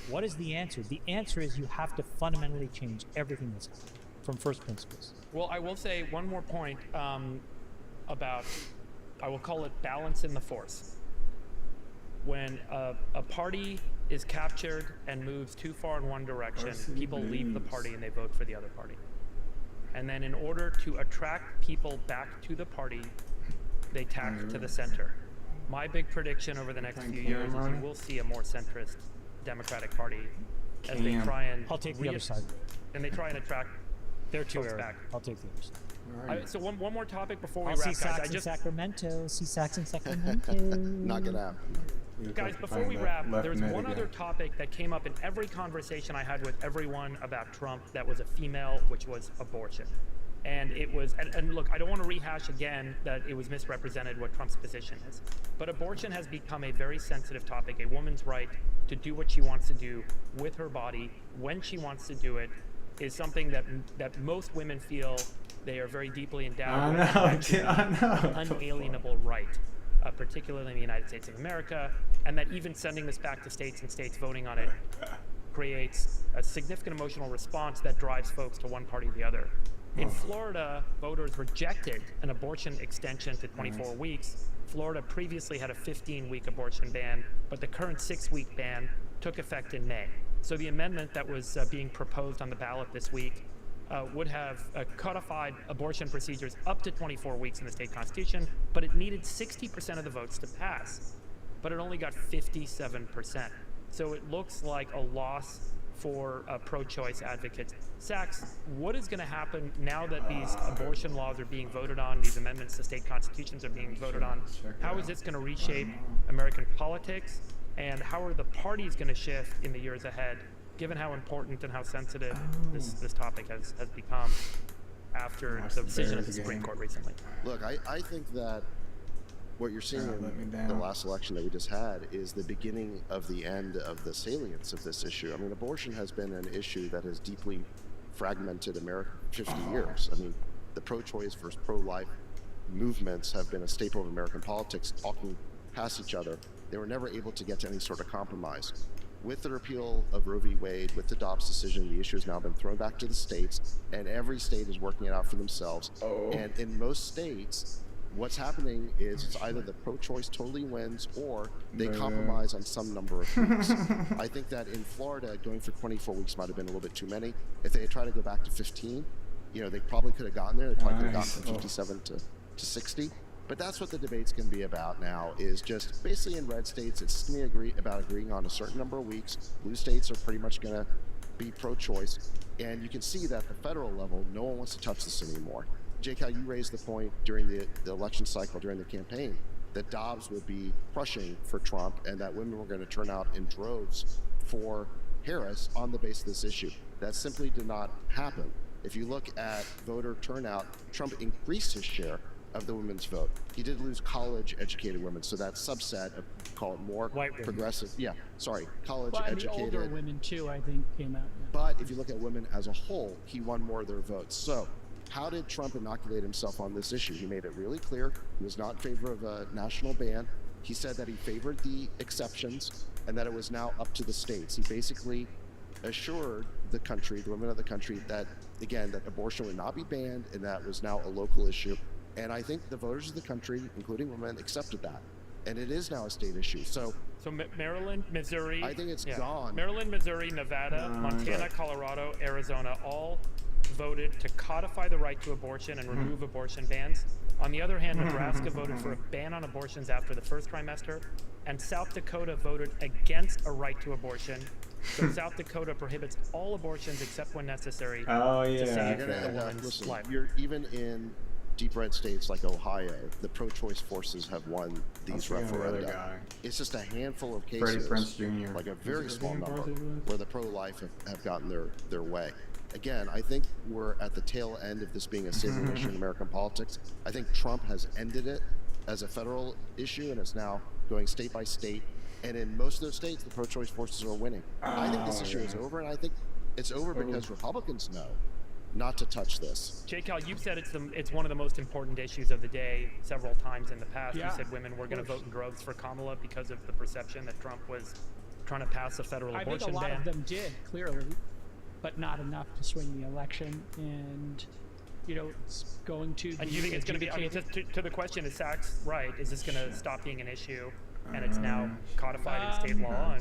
what is the answer? The answer is you have to fundamentally change everything that's happening from first principles. Well, I will say one more point about, I will call it balance in the force. When a party is captured and moves too far in one direction, people leave the party and they vote for the other party. And then in order to attract people back to the party, they tack to the center. My big prediction over the next few years is you will see a more centrist Democratic Party as they try and I'll take the other side. And they try and attract They're too folks arrogant. back. I'll take the other side. So one more topic before we I'll wrap, see guys. Sachs in Sacramento. See Sachs in Sacramento. Not gonna happen. Guys, before we wrap, there's one other topic that came up in every conversation I had with everyone about Trump that was a female, which was abortion. And it was, and look, I don't want to rehash again that it was misrepresented what Trump's position is, but abortion has become a very sensitive topic. A woman's right to do what she wants to do with her body when she wants to do it is something that most women feel they are very deeply endowed with. Unalienable right, particularly in the United States of America, and that even sending this back to states and states voting on it creates a significant emotional response that drives folks to one party or the other. In Florida, voters rejected an abortion extension to 24 weeks. Florida previously had a 15-week abortion ban, but the current 6-week ban took effect in May. So the amendment that was being proposed on the ballot this week would have codified abortion procedures up to 24 weeks in the state constitution, but it needed 60% of the votes to pass. But it only got 57%. So it looks like a loss for pro-choice advocates. Sachs, what is going to happen now that these abortion laws are being voted on, these amendments to state constitutions are being voted on? How is this going to reshape American politics? And how are the parties going to shift in the years ahead, given how important and how sensitive this topic has become after the decision of the Supreme Court recently? Look, I think that what you're seeing in the last election that we just had is the beginning of the end of the salience of this issue. I mean, abortion has been an issue that has deeply fragmented America for 50 years. I mean, the pro-choice versus pro-life movements have been a staple of American politics, talking past each other. They were never able to get to any sort of compromise. With the repeal of Roe v. Wade, with the Dobbs decision, the issue has now been thrown back to the states, and every state is working it out for themselves. And in most states, what's happening is it's either the pro-choice totally wins or they compromise on some number of weeks. I think that in Florida, going for 24 weeks might have been a little bit too many. If they had tried to go back to 15, they probably could have gotten there. They probably could have gotten from 57 to 60. But that's what the debate's going to be about now, is just basically in red states, it's going to be about agreeing on a certain number of weeks. Blue states are pretty much going to be pro-choice. And you can see that at the federal level, no one wants to touch this anymore. Jake, how you raised the point during the election cycle, during the campaign, that Dobbs would be crushing for Trump and that women were going to turn out in droves for Harris on the basis of this issue. That simply did not happen. If you look at voter turnout, Trump increased his share of the women's vote. He did lose college-educated women, so that subset of, call it more White women. progressive. Yeah, sorry, Well, and the college-educated. older women too, I think, came out. Yeah. But if you look at women as a whole, he won more of their votes. So how did Trump inoculate himself on this issue? He made it really clear he was not in favor of a national ban. He said that he favored the exceptions and that it was now up to the states. He basically assured the country, the women of the country, that, again, that abortion would not be banned and that was now a local issue. And I think the voters of the country, including women, accepted that. And it is now a state issue. So Maryland, Missouri. I think it's gone. Maryland, Missouri, Nevada, Montana, Colorado, Arizona all voted to codify the right to abortion and remove abortion bans. On the other hand, Nebraska voted for a ban on abortions after the first trimester, and South Dakota voted against a right to abortion. So South Dakota prohibits all abortions except when necessary Oh to yeah. save You're the gonna, woman's listen, life. you're even in deep red states like Ohio, the pro-choice forces have won these forgetting the other referenda. guy. It's just a handful of Freddie cases, Prinze Jr. like a very Was it small Freddie number, Prinze Jr.? where the pro-life have gotten their way. Again, I think we're at the tail end of this being a salient issue in American politics. I think Trump has ended it as a federal issue, and it's now going state by state. And in most of those states, the pro-choice forces are winning. I think this issue is over, and I think it's over because Republicans know not to touch this. J. Cal, you've said it's one of the most important issues of the day several times in the past. Yeah, you said women were going to vote in droves for Kamala because of the perception that Trump was trying to pass a federal I think abortion a lot ban. of them did, clearly, but not enough to swing the election. And, you know, it's going to And be you think it's going to be, I mean, to the question, is Sachs right? Is this going to stop being an issue and it's now codified in state law?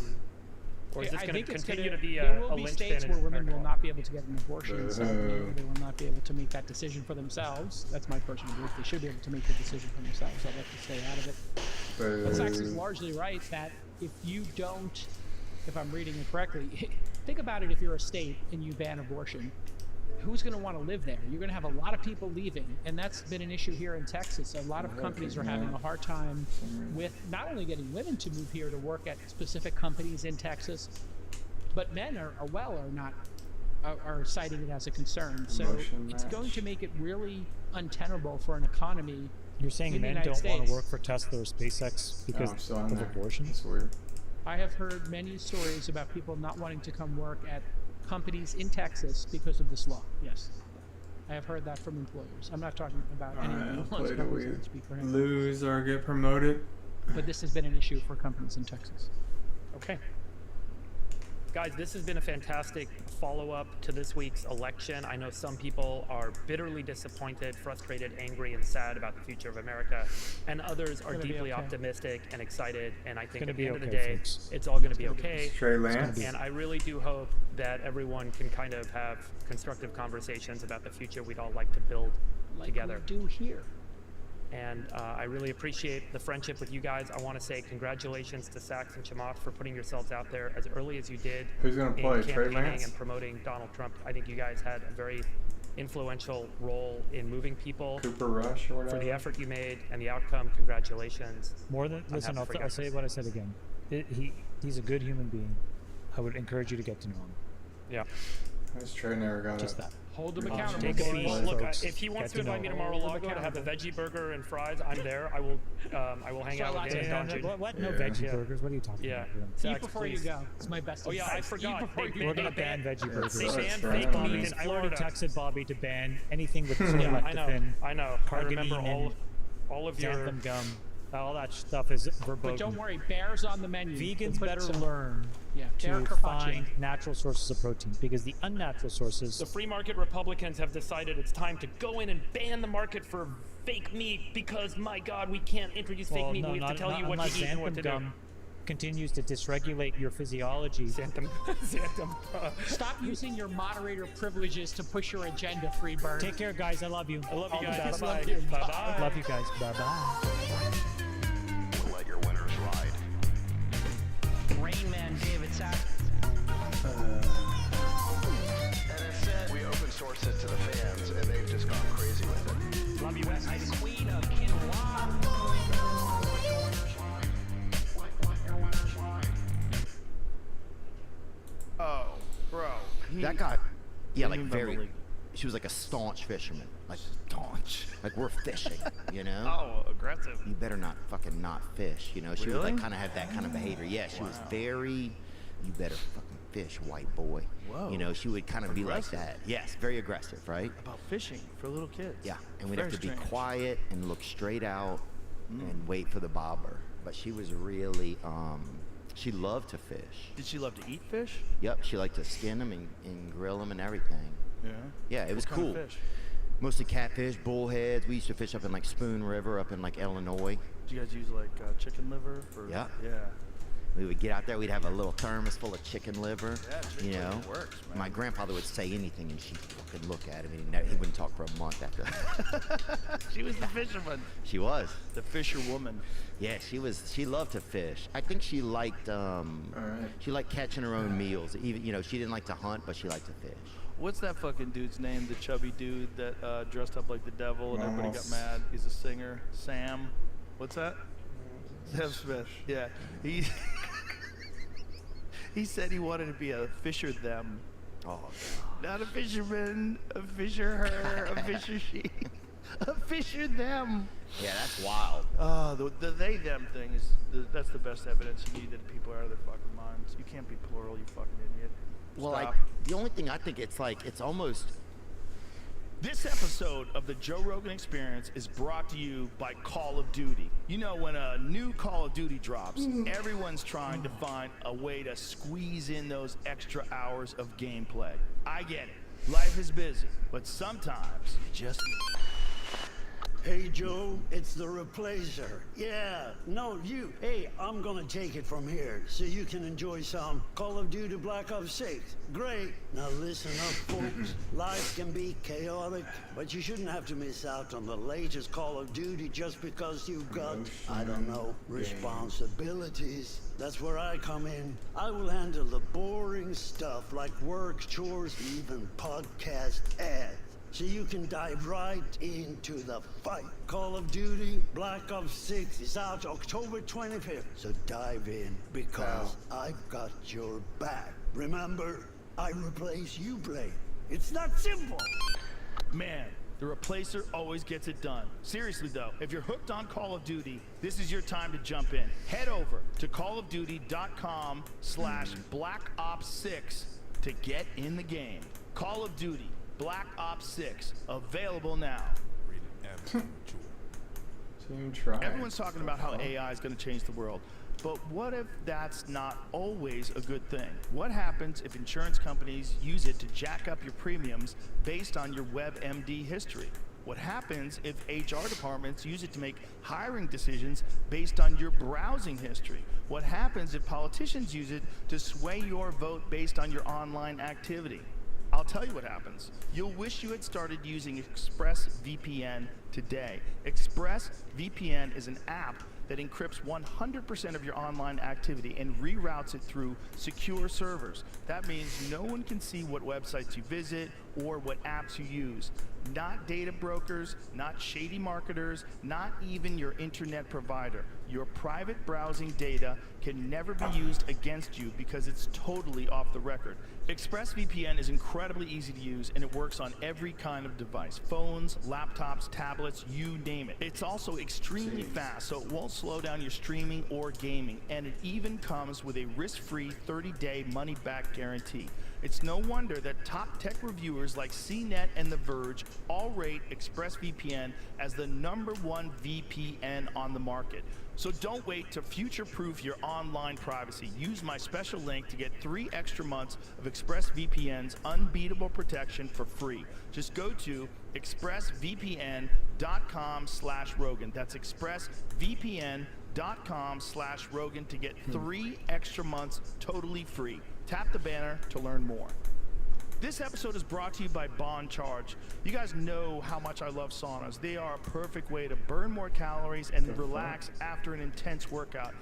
Or is this I going think to it's continue gonna, to be there a will be linchpin states in where women American will law? not be able to get an abortion. So Boo. they will not be able to make that decision for themselves. That's my personal belief. They should be able to make the decision for themselves. I'd like to stay out of it. But Sachs is largely right that if you don't, if I'm reading it correctly, think about it. If you're a state and you ban abortion, who's going to want to live there? You're going to have a lot of people leaving, and that's been an issue here in Texas. A lot of companies are having a hard time with not only getting women to move here to work at specific companies in Texas, but men are citing it as a concern. So Emotion it's match. going to make it really untenable for an economy. You're saying in the men United don't want States. to work for Tesla or SpaceX because I'm still in of there. abortions? It's weird. I have heard many stories about people not wanting to come work at companies in Texas because of this law. Yes. I have heard that from employers. I'm not talking about any of the ones Play the companies we that speak for him, lose or get promoted. but this has been an issue for companies in Texas. Okay. Guys, this has been a fantastic follow-up to this week's election. I know some people are bitterly disappointed, frustrated, angry, and sad about the future of America, and others are gonna be deeply okay. optimistic and excited. And I think gonna at the be end of the okay, day, folks. it's all going to be okay. Trey Lance. And I really do hope that everyone can kind of have constructive conversations about the future we'd all like to build Like together. we do here. And I really appreciate the friendship with you guys. I want to say congratulations to Sachs and Chamath for putting yourselves out there as early as you did. Who's gonna play? in Trey campaigning Lance? and promoting Donald Trump. I think you guys had a very influential role in moving people Cooper Rush or for whatever. the effort you made and the outcome. Congratulations. More than, listen, happy I'll, for you I'll guys. say what I said again. He's a good human being. I would encourage you to get to know him. Yeah. This Trey never got Just it. that. Hold them Oh, accountable. take a boys. seat. Look, folks, if he wants get to to invite me know to him. Mar-a-Lago to have the veggie burger and fries, I'm there. I will hang out with him and Don Jr. What? No Yeah. veggie Yeah. burgers? What are you talking Yeah. about? Eat Sachs, before you please. go. It's my best Oh yeah, I advice. forgot. Eat before They- you We're go. gonna ban veggie burgers. They That's banned right. fake Bobby. meat in Florida Florida. texted Bobby to ban anything with sweet Yeah, I know. lecithin, I know. I remember Cargadine, all of your. xanthan gum. All that stuff is verboten. But don't worry, bear's on the menu. Vegans Put better some- learn Yeah, bear to carpaccio. find natural sources of protein because the unnatural sources. The free market Republicans have decided it's time to go in and ban the market for fake meat because, my God, we can't introduce fake well, meat. no, We have not, to tell not you what unless to eat and what to xanthan do. gum continues to dysregulate your physiology. Xanthan. Xanthan. Stop using your moderator privileges to push your agenda, Freebird. Take care, guys. I love you. I love you All the guys. best. Bye-bye. Love you. Bye-bye. Love you guys. Bye bye. We'll let your winners ride. Rain Man David Sachs. We open source it to the fans, and they've just gone crazy with it. Love you, Wes. Queen of Quinoa. Oh, bro. That got, yeah, like very. she was like a staunch fisherman. Like staunch. Like we're fishing, you know? Oh, aggressive. You better not fucking not fish, you know? She would like Really? kind of have that kind of behavior. Yeah, she was very, you better fucking fish, white boy. Whoa. You know, she would kind of be like Aggressive. that. Yes, very aggressive, right? About fishing for little kids. Yeah, and we'd Very have to be strange. quiet and look straight out and wait for the bobber. But she was really, she loved to fish. Did she love to eat fish? Yep, she liked to skin them and grill them and everything. Yeah. Yeah, it was What kind cool. of fish? Mostly catfish, bullheads. We used to fish up in like Spoon River up in like Illinois. Do you guys use like chicken liver for? Yeah. Yeah. We would get out there, we'd have a little thermos full of chicken liver. Yeah, chicken you know, liver works, man. my grandfather would say anything and she'd fucking look at him and he wouldn't talk for a month after. She was the fisherman. She was. The fisherwoman. Yeah, she loved to fish. I think she liked she liked catching her own meals. Even she didn't like to hunt, but she liked to fish. What's that fucking dude's name? The chubby dude that dressed up like the devil and everybody got Almost. mad. He's a singer. Sam. What's that? Sam Smith. Yeah. He he said he wanted to be a fisher them. Oh, Not a fisherman, a fisher her, a fisher she, a fisher them. yeah, that's wild. The they them thing is that's the best evidence you need that people are out of their fucking minds. You can't be plural, you fucking idiot. Well, Stop. like the only thing I think it's almost. This episode of the Joe Rogan Experience is brought to you by Call of Duty. You know, when a new Call of Duty drops, everyone's trying to find a way to squeeze in those extra hours of gameplay. I get it. Life is busy, but sometimes you just... Hey Joe, it's the Replacer. Yeah, no, you. Hey, I'm gonna take it from here so you can enjoy some Call of Duty Black Ops 6. Great. Now listen up, folks. Life can be chaotic, but you shouldn't have to miss out on the latest Call of Duty just because you've got, I don't know, responsibilities. That's where I come in. I will handle the boring stuff like work, chores, even podcast ads. So you can dive right into the fight. Call of Duty Black Ops 6 is out October 25th. So dive in because I've got your back. Remember, I replace you play. It's that simple. Man, the Replacer always gets it done. Seriously though, if you're hooked on Call of Duty, this is your time to jump in. Head over to callofduty.com/Black Ops 6 to get in the game. Call of Duty Black Ops 6, available now. Team try. Everyone's talking about how AI is going to change the world. But what if that's not always a good thing? What happens if insurance companies use it to jack up your premiums based on your WebMD history? What happens if HR departments use it to make hiring decisions based on your browsing history? What happens if politicians use it to sway your vote based on your online activity? I'll tell you what happens. You'll wish you had started using ExpressVPN today. ExpressVPN is an app that encrypts 100% of your online activity and reroutes it through secure servers. That means no one can see what websites you visit or what apps you use. Not data brokers, not shady marketers, not even your internet provider. Your private browsing data can never be used against you because it's totally off the record. ExpressVPN is incredibly easy to use and it works on every kind of device. Phones, laptops, tablets, you name it. It's also extremely fast, so it won't slow down your streaming or gaming. And it even comes with a risk-free 30-day money-back guarantee. It's no wonder that top tech reviewers like CNET and The Verge all rate ExpressVPN as the #1 VPN on the market. So don't wait to future-proof your online privacy. Use my special link to get 3 extra months of ExpressVPN's unbeatable protection for free. Just go to expressvpn.com/Rogan. That's expressvpn.com/Rogan to get 3 extra months totally free. Tap the banner to learn more. This episode is brought to you by Bond Charge. You guys know how much I love saunas. They are a perfect way to burn more calories and relax after an intense workout.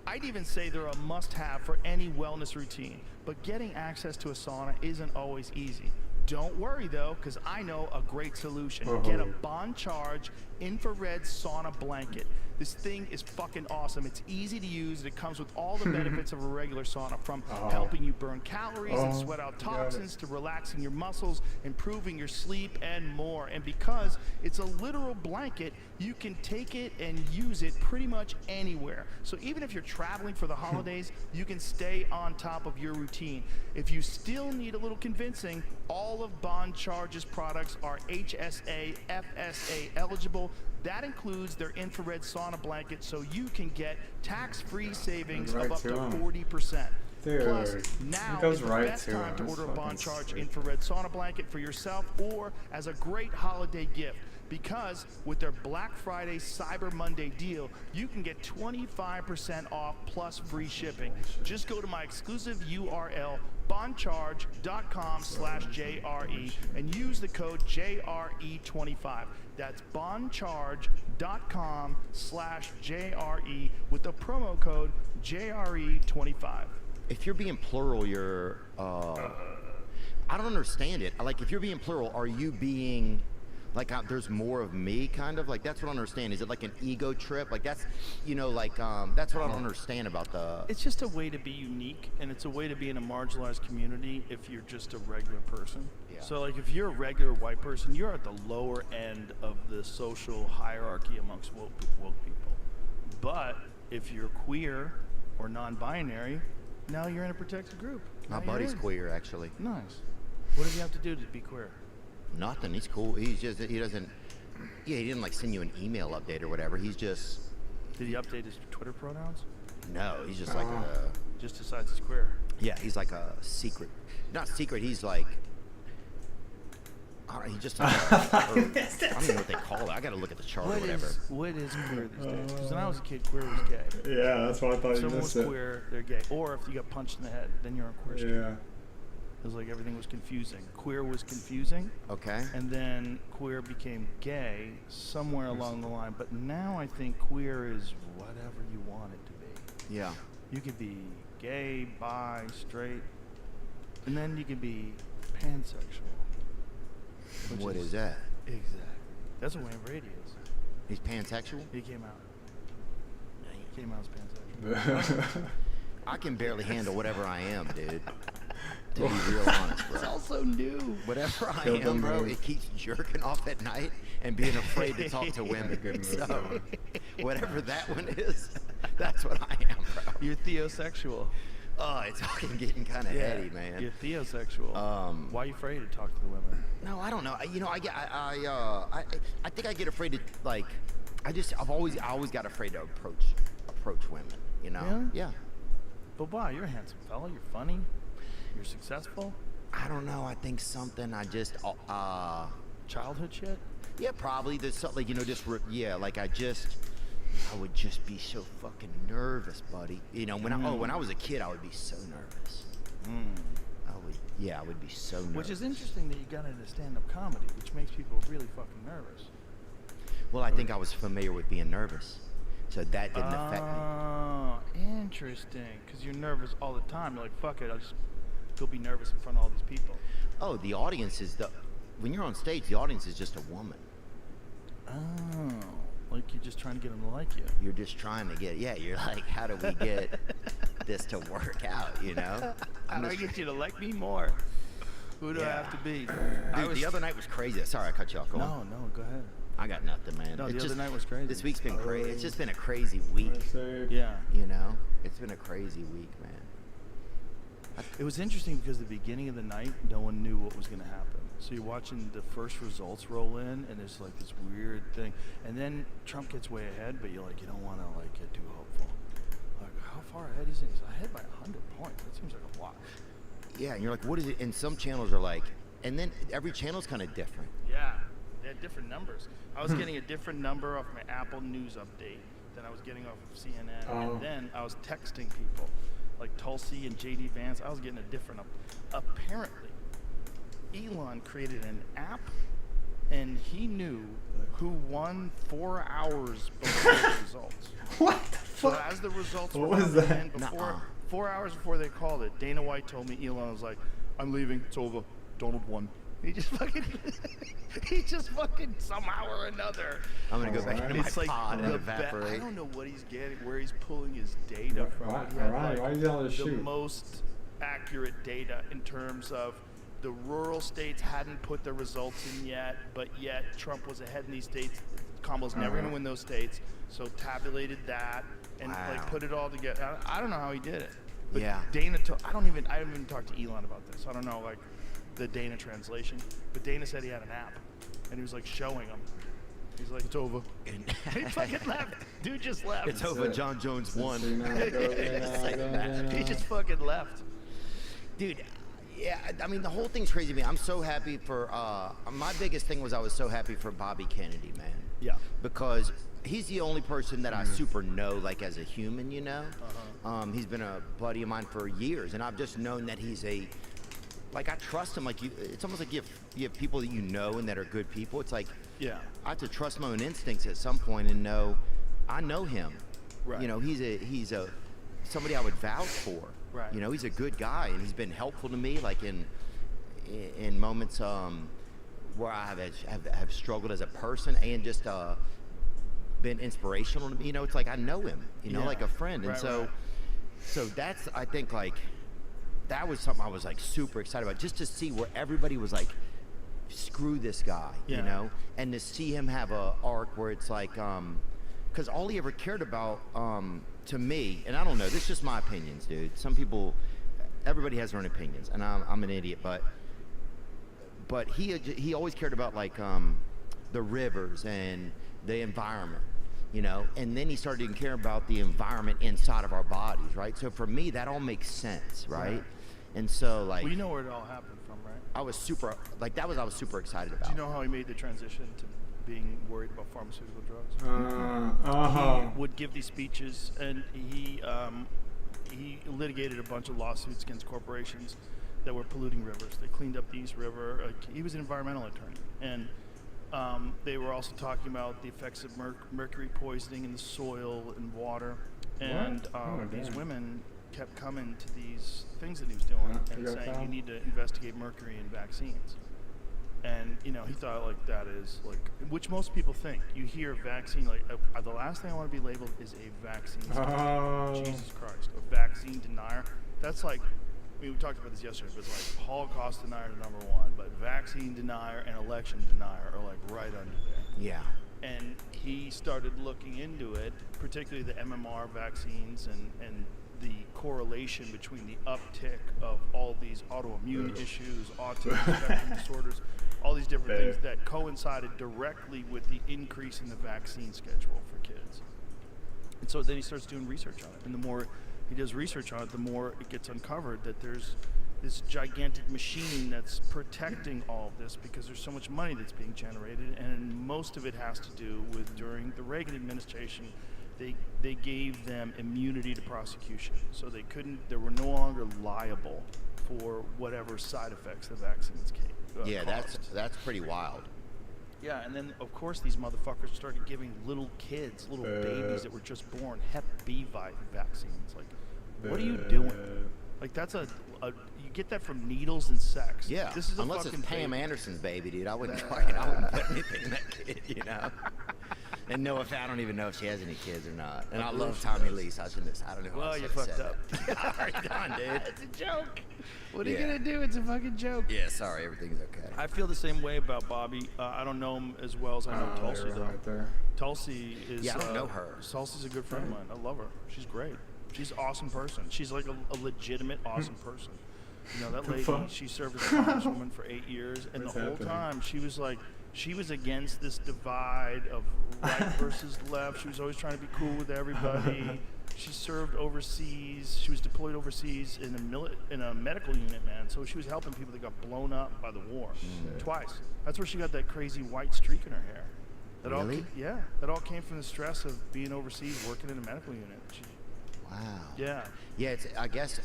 I'd even say they're a must-have for any wellness routine, but getting access to a sauna isn't always easy. Don't worry though, because I know a great solution. Get a Bond Charge infrared sauna blanket. This thing is fucking awesome. It's easy to use. And it comes with all the benefits of a regular sauna, from helping you burn calories and sweat out toxins to relaxing your muscles, improving your sleep, and more. And because it's a literal blanket, you can take it and use it pretty much anywhere. So even if you're traveling for the holidays, you can stay on top of your routine. If you still need a little convincing, all of Bond Charge's products are HSA, FSA eligible. That includes their infrared sauna blanket, so you can get tax-free savings of up to 40%. Dude, Plus, now goes is the right best to time to him. order a That's Bond fucking Charge sick. infrared sauna blanket for yourself or as a great holiday gift. Because with their Black Friday Cyber Monday deal, you can get 25% off plus free shipping. Just go to my exclusive URL, bondcharge.com/JRE, and use the code JRE25. That's bondcharge.com/JRE with the promo code JRE25. If you're being plural, you're. I don't understand it. Like, if you're being plural, are you being like there's more of me, kind of? Like, that's what I don't understand. Is it like an ego trip? Like, that's, you know, like that's what I don't understand about the. It's just a way to be unique, and it's a way to be in a marginalized community if you're just a regular person. Yeah. So, like, if you're a regular white person, you're at the lower end of the social hierarchy amongst woke people. But if you're queer or non-binary, now you're in a protected group. My Now you're buddy's in. queer, actually. Nice. What does he have to do to be queer? Nothing. He's cool. He's just, he doesn't. Yeah, he didn't like send you an email update or whatever. He's just. Did he update his Twitter pronouns? No, he's just like Just decides he's queer. yeah, he's like a secret. Not secret. He's like. I don't know, he just. I don't even know what they call it. I got to look at the chart or whatever. What is queer these days? Because when I was a kid, queer was gay. Yeah, that's why I thought you Someone missed was it. queer, they're gay. Or if you got punched in the head, then you're on queer street. Yeah. It was like everything was confusing. Queer was confusing, Okay. and then queer became gay somewhere along the line. But now I think queer is whatever you want it to be. Yeah. You could be gay, bi, straight, and then you could be pansexual. What is that? Exactly. That's what Wayne Brady is. He's pansexual. He came out. He came out as pansexual. I can barely handle whatever I am, dude. To be real honest, bro. It's also new. Whatever I Killed am, him, bro, man. it keeps jerking off at night and being afraid to talk to women. Good move, So, man. whatever that one is, that's what I am, bro. You're theosexual. Oh, it's fucking getting kind of heady, man. You're theosexual. Why are you afraid to talk to the women? No, I don't know. You know, I think I get afraid to like. I always got afraid to approach women. You know? Yeah? Yeah. But why? You're a handsome fella. You're funny. You're successful. I don't know. I think something. I just. Childhood shit. Yeah, probably. There's something, like, you know, like I would just be so fucking nervous, buddy. You know, when I was a kid, I would be so nervous. I would be so nervous. Which is interesting that you got into stand-up comedy, which makes people really fucking nervous. Well, I think I was familiar with being nervous, so that didn't affect me. Oh, interesting. Because you're nervous all the time. You're like, fuck it, I'll just go be nervous in front of all these people. Oh, the audience is when you're on stage, the audience is just a woman. Oh, like you're just trying to get them to like you. You're just trying to you're like, how do we get this to work out, you know? How do I get you to like me more? Who do I have to be? Dude, the other night was crazy. Sorry, I cut you off. Go on. No, go ahead. I got nothing, man. No, It's the other just- night was crazy. This week's been crazy. It's just been a crazy week, Yeah. you know? It's been a crazy week, man. It was interesting because the beginning of the night, no one knew what was going to happen. So you're watching the first results roll in, and there's like this weird thing. And then Trump gets way ahead, but you're like, you don't want to like get too hopeful. Like, how far ahead is he? He's ahead by 100 points. That seems like a lot. Yeah, and you're like, what is it? And some channels are like, and then every channel's kind of different. Yeah, they had different numbers. I was getting a different number off my Apple News update than I was getting off of CNN. And then I was texting people, like Tulsi and JD Vance. I was getting a different apparently, Elon created an app, and he knew who won 4 hours before the results. What the So fuck? as the results What were was coming that? in, before Nuh-uh. 4 hours before they called it, Dana White told me Elon was like, "I'm leaving. It's over. Donald won." He just fucking somehow or another. I'm gonna go back into my It's like pod and I evaporate. don't know what he's getting, where he's pulling his data from. Why- He had, why are you telling us to the shoot? most accurate data in terms of the rural states hadn't put their results in yet, but yet Trump was ahead in these states. Kamala's never going to win those states, so tabulated that and like Wow. put it all together. I don't know how he did it. But Yeah. Dana, I haven't even talked to Elon about this. I don't know like the Dana translation, but Dana said he had an app, and he was like showing him. He's like, it's over. He fucking left. Dude just left. It's over. John Jones won. He just fucking left. Dude, yeah, I mean, the whole thing's crazy to me. I'm so happy for, my biggest thing was I was so happy for Bobby Kennedy, man. Yeah. Because he's the only person that I super know, like, as a human, you know? He's been a buddy of mine for years, and I've just known that he's like, I trust him. Like, it's almost like you have people that you know and that are good people. It's like, Yeah. I have to trust my own instincts at some point and know, I know him. Right. You know, he's a somebody I would vouch for. Right. You know, he's a good guy, and he's been helpful to me, like in moments where I have struggled as a person, and just been inspirational to me. You know, it's like I know him. You know, Yeah. like a friend, and Right, so right. so that's, I think, like, that was something I was like super excited about, just to see where everybody was like, screw this guy, Yeah. you know, and to see him have a arc where it's like, because all he ever cared about, to me, and I don't know, this is just my opinions, dude. Some people, everybody has their own opinions, and I'm an idiot, but he always cared about like the rivers and the environment, you know, and then he started to care about the environment inside of our bodies, right? So for me, that all makes sense, right? Right. And so, like, Well, you know where it all happened from, right? I was super, like, I was super excited about. Do you know how he made the transition to being worried about pharmaceutical drugs? He would give these speeches, and he litigated a bunch of lawsuits against corporations that were polluting rivers. They cleaned up the East River. He was an environmental attorney, and they were also talking about the effects of mercury poisoning in the soil and water. And these women kept coming to these things that he was doing and saying, you need to investigate mercury in vaccines. And, you know, he thought, like, that is, like, which most people think. You hear vaccine, like, the last thing I want to be labeled is a vaccine denier. Jesus Christ. A vaccine denier. That's like, I mean, we talked about this yesterday, but it's like Holocaust denier is number one, but vaccine denier and election denier are, like, right under there. Yeah. And he started looking into it, particularly the MMR vaccines and the correlation between the uptick of all these autoimmune issues, autism spectrum disorders, all these different things that coincided directly with the increase in the vaccine schedule for kids. And so then he starts doing research on it. And the more he does research on it, the more it gets uncovered that there's this gigantic machine that's protecting all of this because there's so much money that's being generated. And most of it has to do with, during the Reagan administration, they gave them immunity to prosecution. So they were no longer liable for whatever side effects the vaccines caused. That's pretty wild. Yeah, and then of course these motherfuckers started giving little kids, little babies that were just born, Hep B vaccines. Like, what are you doing? Like, that's you get that from needles and sex. Yeah, this is unless a it's fucking Pam baby. Anderson's baby, dude. I wouldn't try it. I wouldn't put anything in that kid, you know. And no, I don't even know if she has any kids or not. And I love Tommy Lee, so I don't know who Well, else you would've fucked said up. that. Already done, dude. It's a joke. What are you Yeah. gonna do? It's a fucking joke. Yeah, sorry, everything's okay. I feel the same way about Bobby. I don't know him as well as I know Tulsi, though. Right there. Tulsi is. Yeah, I don't know her. Tulsi's a good friend of mine. I love her. She's great. She's an awesome person. She's like a legitimate awesome person. You know, that lady, she served as a congresswoman for 8 years, and What's the whole happening? time she was against this divide of right versus left. She was always trying to be cool with everybody. She served overseas. She was deployed overseas in a medical unit, man. So she was helping people that got blown up by the war twice. That's where she got that crazy white streak in her hair. That Really? that all came from the stress of being overseas, working in a medical unit. Wow. Yeah. Yeah, I guess,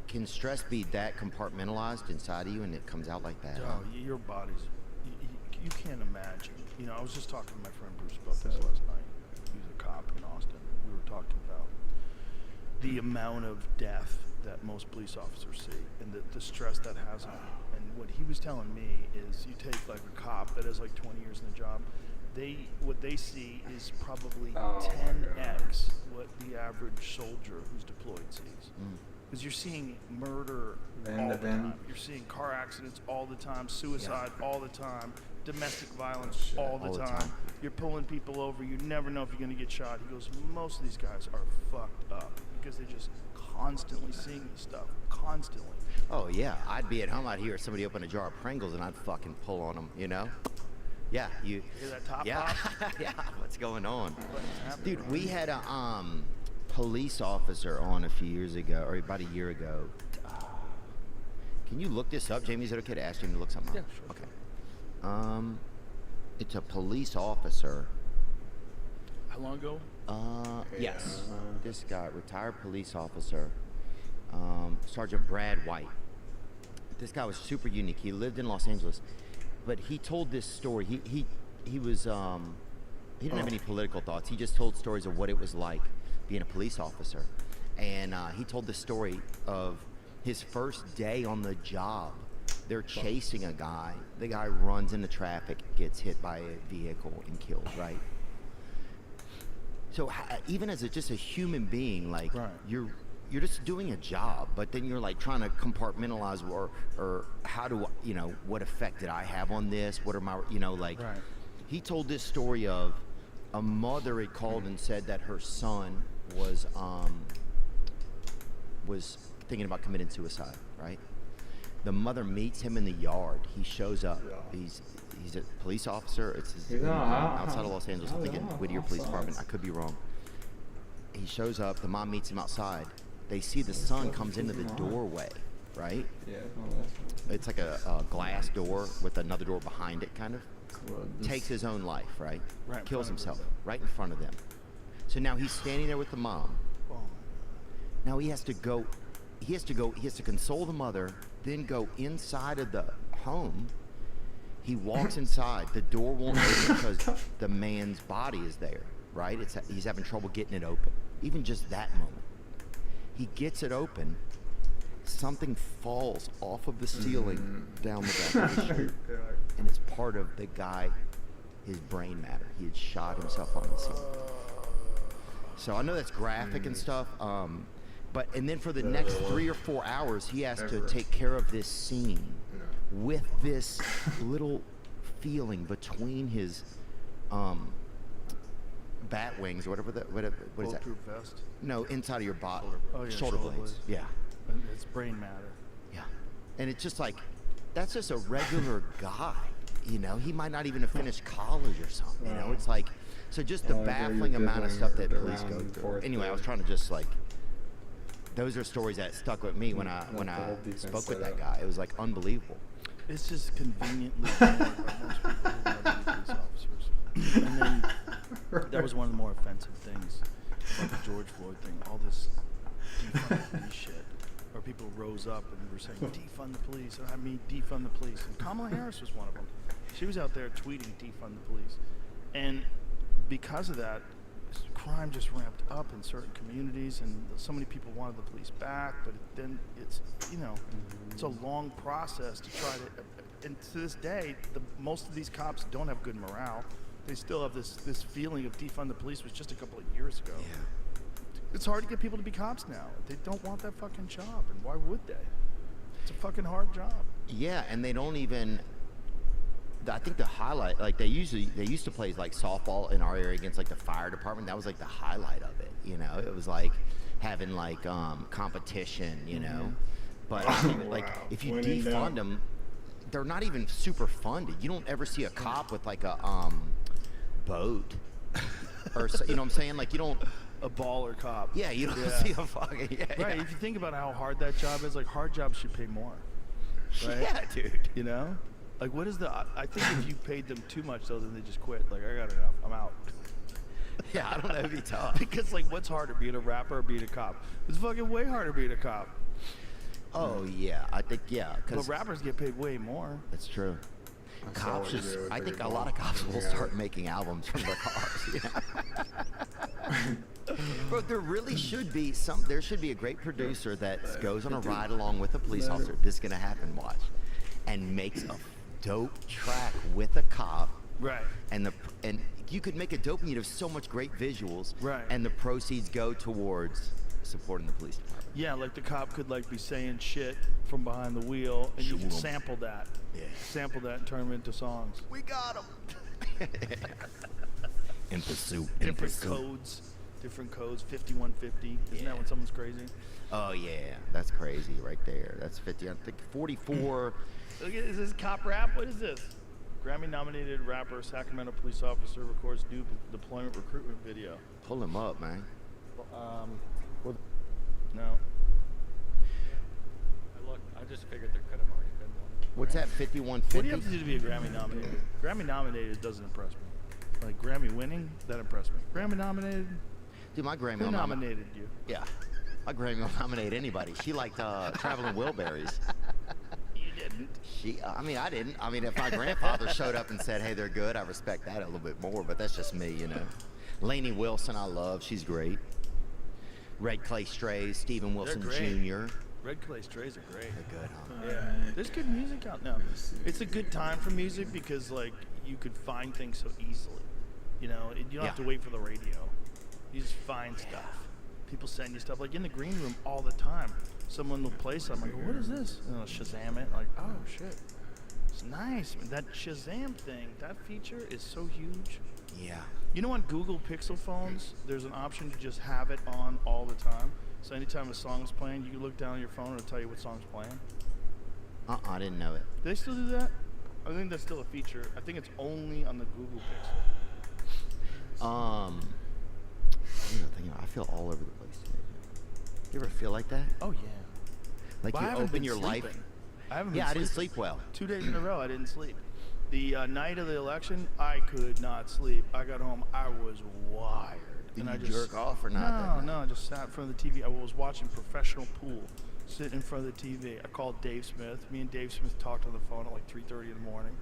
can stress be that compartmentalized inside of you and it comes out like that? Oh, your body's, you can't imagine. You know, I was just talking to my friend Bruce about this last night. He's a cop in Austin. We were talking about the amount of death that most police officers see, and the stress that has on them. And what he was telling me is, you take like a cop that has like 20 years in the job, what they see is probably 10x what the average soldier who's deployed sees. Because you're seeing murder all the time. You're seeing car accidents all the time, suicide all the time, domestic violence all the time. You're pulling people over. You never know if you're going to get shot. He goes, most of these guys are fucked up because they're just constantly seeing this stuff. Constantly. Oh, yeah. I'd be at home. I'd hear somebody open a jar of Pringles and I'd fucking pull on them, you know? Yeah, you hear that top pop? Yeah, what's going on? Dude, right we had a police officer on a few years ago, or about a year ago. Can you look this up, Jamie? Is it okay to ask Jamie to look something up? Yeah, sure. Okay. It's a police officer. How long ago? Yes. This guy, retired police officer, Sergeant Brad White. This guy was super unique. He lived in Los Angeles, but he told this story. He was he didn't have any political thoughts. He just told stories of what it was like being a police officer, and he told the story of his first day on the job. They're chasing a guy. The guy runs into traffic, gets hit by a vehicle, and killed. Right. So even as just a human being, like you're just doing a job, but then you're like trying to compartmentalize or how do what effect did I have on this? What are my He told this story of a mother had called and said that her son was thinking about committing suicide. Right. The mother meets him in the yard. He shows up. He's a police officer. It's outside of Los Angeles. I'm thinking Whittier Police Department. I could be wrong. He shows up. The mom meets him outside. They see the son comes into the doorway, right? Yeah. It's like a glass door with another door behind it, kind of. Takes his own life, right? Kills himself right in front of them. So now he's standing there with the mom. Now he has to console the mother, then go inside of the home. He walks inside. The door won't open because the man's body is there, right? He's having trouble getting it open. Even just that moment. He gets it open. Something falls off of the ceiling down the back of the street. And it's part of the guy, his brain matter. He had shot himself on the ceiling. So I know that's graphic and stuff. And then for the next 3 or 4 hours, he has to take care of this scene with this little feeling between his bat wings or whatever what is that? Bulletproof vest? No, inside of your body. Oh, yeah, shoulder blades. Yeah. And it's brain matter. Yeah. And it's just like, that's just a regular guy. He might not even have finished college or something. It's like, so just the baffling amount of stuff that police go through. Anyway, I was trying to just like, those are stories that stuck with me when I spoke with that guy. It was like unbelievable. It's just conveniently ignored by most people who never be police officers. And then that was one of the more offensive things about the George Floyd thing. All this defund the police shit. Where people rose up and were saying, defund the police. And I mean, defund the police. And Kamala Harris was one of them. She was out there tweeting, defund the police. And because of that, crime just ramped up in certain communities, and so many people wanted the police back, but then it's it's a long process to try to, and to this day most of these cops don't have good morale. They still have this feeling of defund the police was just a couple of years ago. It's hard to get people to be cops now. They don't want that fucking job, and why would they? It's a fucking hard job. Yeah, and they don't even, I think the highlight, like they used to play like softball in our area against like the fire department. That was like the highlight of it, it was like having like competition, but like if you defund them, they're not even super funded. You don't ever see a cop with like a boat or what I'm saying, like you don't, a baller cop. Yeah, you don't see a fucking right. If you think about how hard that job is, like hard jobs should pay more, right? Yeah, dude. Like, what is I think if you paid them too much, though, then they just quit. Like, I got enough. I'm out. Yeah, I don't know. It'd be tough. Because, like, what's harder, being a rapper or being a cop? It's fucking way harder being a cop. Oh, yeah. I think, yeah. But rappers get paid way more. That's true. Cops just, I think a lot of cops will start making albums from their cars. Bro, there really should be there should be a great producer that goes on a ride along with a police officer. This is gonna happen, watch. And makes a dope track with a cop. Right. And you could make a dope and you'd have so much great visuals. Right. And the proceeds go towards supporting the police department. Yeah, like the cop could like be saying shit from behind the wheel, and you can sample that. Yeah. Sample that and turn them into songs. We got him. In pursuit. Different codes, 5150. Isn't that when someone's crazy? Oh yeah, that's crazy right there. That's 50. I think 44. Look at is this cop rap? What is this? Grammy-nominated rapper, Sacramento police officer records new deployment recruitment video. Pull him up, man. No. I just figured there could have already been one. What's that? 5150. What do you have to do to be a Grammy-nominated? Grammy-nominated doesn't impress me. Like Grammy-winning, that impressed me. Grammy-nominated. Dude, my Grammy Who nominated you? Yeah, my Grammy will nominate anybody. She liked Traveling Wilburys. You didn't. I mean, I didn't. I mean, if my grandfather showed up and said, "Hey, they're good," I respect that a little bit more. But that's just me, you know. Lainey Wilson, I love. She's great. Red Clay Strays, Stephen Wilson Jr. Red Clay Strays are great. They're good, huh? Yeah. There's good music out now. It's a good time for music because like you could find things so easily. You know, you don't have to wait for the radio. You just find stuff. People send you stuff like in the green room all the time. Someone will play something. I go, what is this? And I'll Shazam it. Like, oh shit, it's nice. That Shazam thing, that feature is so huge. Yeah. You know, on Google Pixel phones, there's an option to just have it on all the time. So anytime a song is playing, you can look down on your phone and it'll tell you what song's playing. I didn't know it. Do they still do that? I think that's still a feature. I think it's only on the Google Pixel. I feel all over the place today. You ever feel like that? Oh yeah. Like Well, I you haven't open been your life. sleeping. I haven't been Yeah, I didn't sleeping. sleep well. 2 days in a row, I didn't sleep. The night of the election, I could not sleep. I got home, I was wired. Did and you I just jerk off or not? No, I just sat in front of the TV. I was watching professional pool, sitting in front of the TV. I called Dave Smith. Me and Dave Smith talked on the phone at like 3:30 in the morning.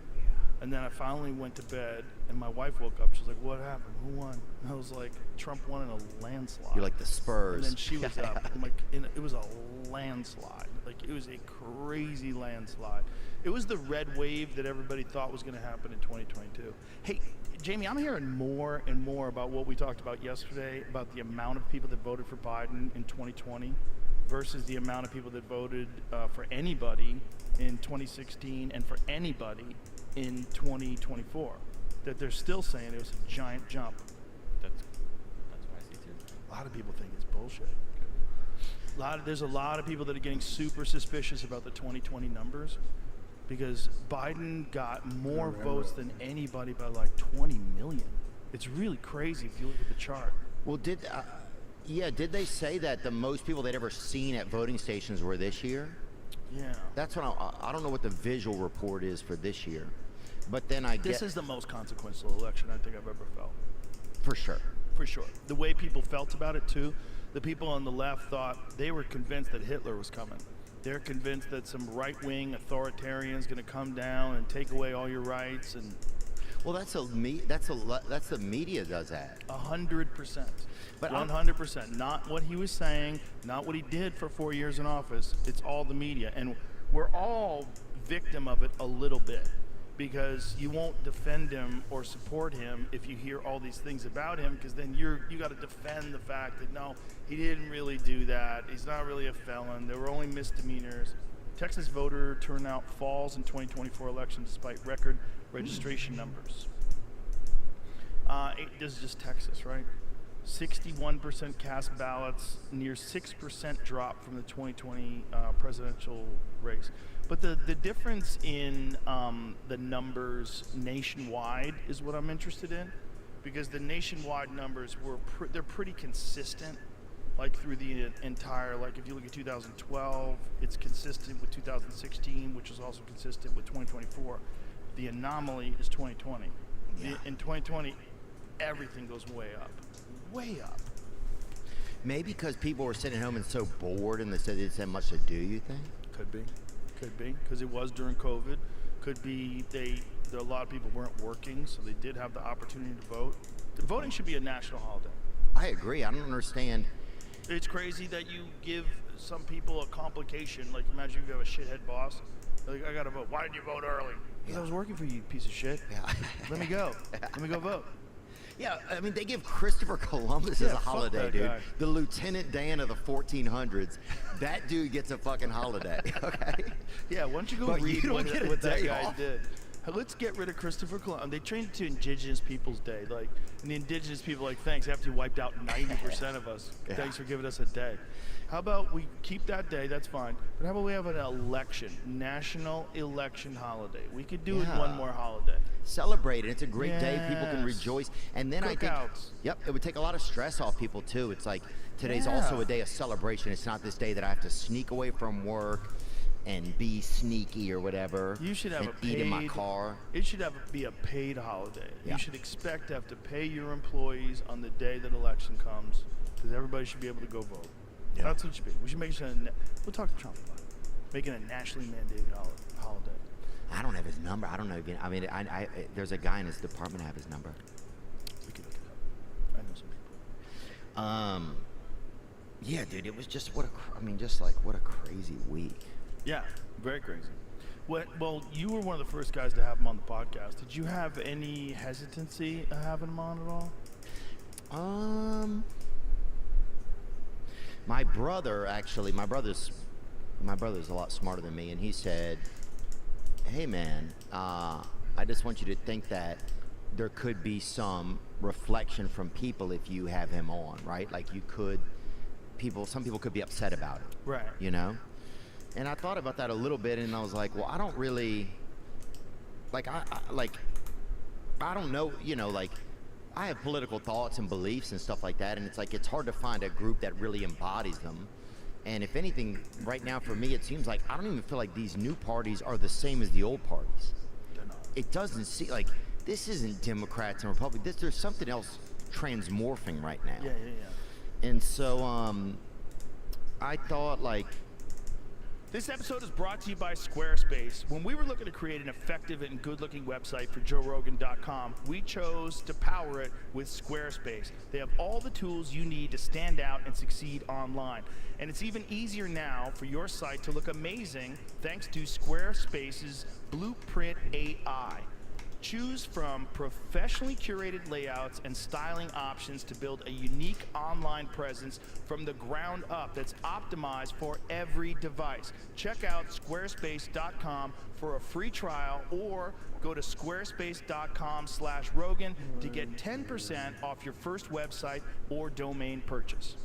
And then I finally went to bed, and my wife woke up. She's like, "What happened? Who won?" And I was like, "Trump won in a landslide." You're like the Spurs. And then she was up. I'm like, it was a landslide. Like, it was a crazy landslide. It was the red wave that everybody thought was going to happen in 2022. Hey, Jamie, I'm hearing more and more about what we talked about yesterday, about the amount of people that voted for Biden in 2020 versus the amount of people that voted for anybody in 2016 and for anybody in 2024. That they're still saying it was a giant jump. That's what I see too. A lot of people think it's bullshit. There's a lot of people that are getting super suspicious about the 2020 numbers because Biden got more votes than anybody by like 20 million. It's really crazy if you look at the chart. Well, did they say that the most people they'd ever seen at voting stations were this year? Yeah. That's what I don't know what the visual report is for this year, but then This is the most consequential election I think I've ever felt. For sure. For sure. The way people felt about it too, the people on the left thought they were convinced that Hitler was coming. They're convinced that some right-wing authoritarian is going to come down and take away all your rights and. Well, that's the media does that. 100%. But 100%. Not what he was saying, not what he did for 4 years in office. It's all the media, and we're all victim of it a little bit because you won't defend him or support him if you hear all these things about him, because then you got to defend the fact that no, he didn't really do that. He's not really a felon. There were only misdemeanors. Texas voter turnout falls in 2024 election despite record registration numbers. This is just Texas, right? 61% cast ballots, near 6% drop from the 2020 presidential race. But the difference in the numbers nationwide is what I'm interested in, because the nationwide numbers they're pretty consistent, like through the entire, like if you look at 2012, it's consistent with 2016, which is also consistent with 2024. The anomaly is 2020. Yeah. In 2020, everything goes way up. Way up. Maybe because people were sitting at home and so bored and they said they didn't have much to do, you think? Could be, because it was during COVID. Could be a lot of people weren't working, so they did have the opportunity to vote. The voting should be a national holiday. I agree. I don't understand. It's crazy that you give some people a complication. Like, imagine you have a shithead boss. Like, I gotta vote. Why didn't you vote early? Because I was working for you, you piece of shit. Yeah. Let me go. Let me go vote. Yeah, I mean, they give Christopher Columbus as Yeah, a fuck holiday, that dude. guy. The Lieutenant Dan of the 1400s. That dude gets a fucking holiday, okay? Yeah, why don't you go But you read don't what, get a what that day guy off. did? Let's get rid of Christopher Columbus. They changed it to Indigenous Peoples Day. Like, and the Indigenous people are like, thanks, after you wiped out 90% of us. Yeah. Thanks for giving us a day. How about we keep that day? That's fine. But how about we have an election, national election holiday? We could do it Yeah. one more holiday. Celebrate it. It's a great day. People can Yes. rejoice. And then I think, Cookouts. yep, it would take a lot of stress off people too. It's like today's also a day of celebration. It's not this day that I have to sneak away from work and be sneaky or whatever. You should have and a paid, eat in my car. It should be a paid holiday. Yeah. You should expect to have to pay your employees on the day that election comes, because everybody should be able to go vote. Yeah. That's what it should be. We should make sure. We'll talk to Trump about it. Making a nationally mandated holiday. I don't have his number. I don't know. I mean, I there's a guy in his department that have his number. We could look it up. I know some people. Yeah, dude, it was just what a crazy week. Yeah, very crazy. Well, you were one of the first guys to have him on the podcast. Did you have any hesitancy having him on at all? My brother's a lot smarter than me, and he said, "Hey, man, I just want you to think that there could be some reflection from people if you have him on, right? Like some people could be upset about it, Right. you know?" And I thought about that a little bit, and I was like, well, I don't really, I don't know, I have political thoughts and beliefs and stuff like that, and it's hard to find a group that really embodies them. And if anything, right now for me, it seems like I don't even feel like these new parties are the same as the old parties. They're not. It doesn't seem like this isn't Democrats and Republicans. There's something else transmorphing right now. Yeah. And so, I thought This episode is brought to you by Squarespace. When we were looking to create an effective and good-looking website for JoeRogan.com, we chose to power it with Squarespace. They have all the tools you need to stand out and succeed online. And it's even easier now for your site to look amazing thanks to Squarespace's Blueprint AI. Choose from professionally curated layouts and styling options to build a unique online presence from the ground up that's optimized for every device. Check out squarespace.com for a free trial or go to squarespace.com/Rogan to get 10% off your first website or domain purchase.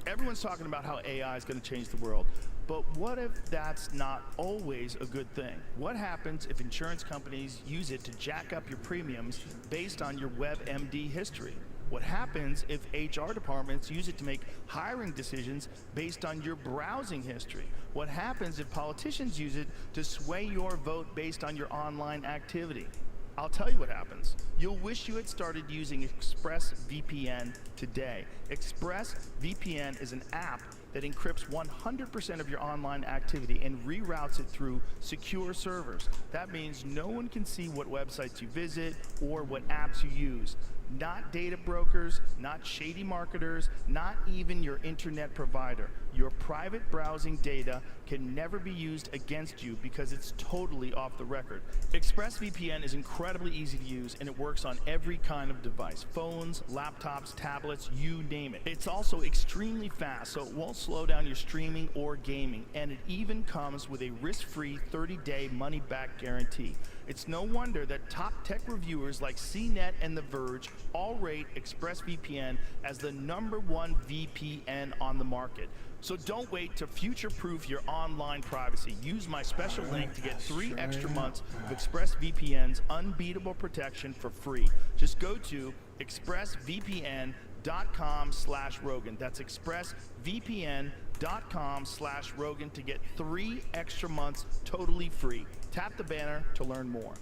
Everyone's talking about how AI is going to change the world. But what if that's not always a good thing? What happens if insurance companies use it to jack up your premiums based on your WebMD history? What happens if HR departments use it to make hiring decisions based on your browsing history? What happens if politicians use it to sway your vote based on your online activity? I'll tell you what happens. You'll wish you had started using ExpressVPN today. ExpressVPN is an app that encrypts 100% of your online activity and reroutes it through secure servers. That means no one can see what websites you visit or what apps you use. Not data brokers, not shady marketers, not even your internet provider. Your private browsing data can never be used against you because it's totally off the record. ExpressVPN is incredibly easy to use and it works on every kind of device. Phones, laptops, tablets, you name it. It's also extremely fast, so it won't slow down your streaming or gaming. And it even comes with a risk-free 30-day money-back guarantee. It's no wonder that top tech reviewers like CNET and The Verge all rate ExpressVPN as the #1 VPN on the market. So don't wait to future-proof your online privacy. Use my special link to get 3 extra months of ExpressVPN's unbeatable protection for free. Just go to expressvpn.com/Rogan. That's expressvpn.com/Rogan to get 3 extra months totally free. Tap the banner to learn more.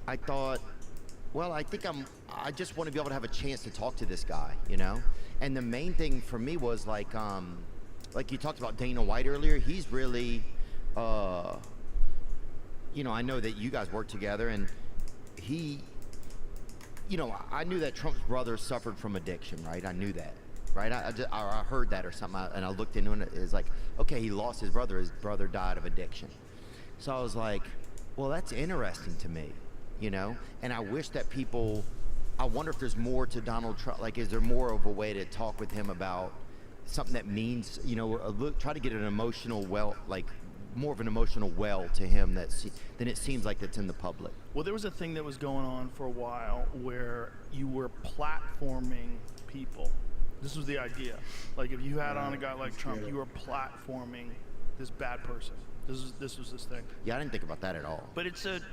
I thought, well, I just want to be able to have a chance to talk to this guy, And the main thing for me was like you talked about Dana White earlier. He's really, I know that you guys work together, and you know, I knew that Trump's brother suffered from addiction, right? I knew that, right? I heard that or something, and I looked into it. It's like, okay, he lost his brother. His brother died of addiction. So I was like, well, that's interesting to me, you know? And I wish that people, I wonder if there's more to Donald Trump. Like, is there more of a way to talk with him about something that means, you know, try to get an emotional more of an emotional well to him than it seems like that's in the public. Well, there was a thing that was going on for a while where you were platforming people. This was the idea. Like, if you had on a guy like Trump, you were platforming this bad person. This was this thing. Yeah, I didn't think about that at all. But it's an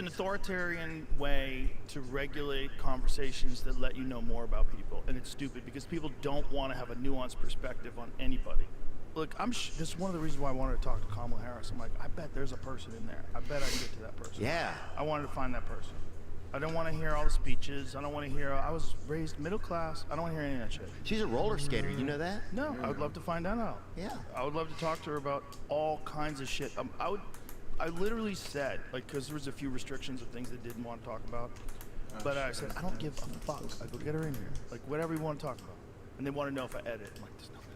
authoritarian way to regulate conversations that let you know more about people, and it's stupid because people don't want to have a nuanced perspective on anybody. Look, this is one of the reasons why I wanted to talk to Kamala Harris. I'm like, I bet there's a person in there. I bet I can get to that person. Yeah. I wanted to find that person. I don't want to hear all the speeches. I don't want to hear, I was raised middle class. I don't want to hear any of that shit. She's a roller skater, you know that? No, I would love to find that out. Yeah. I would love to talk to her about all kinds of shit. I literally said, like, because there was a few restrictions of things they didn't want to talk about. But I said, I don't give a fuck. I go, get her in here. Like, whatever you want to talk about. And they want to know if I edit. I'm like, there's no edit.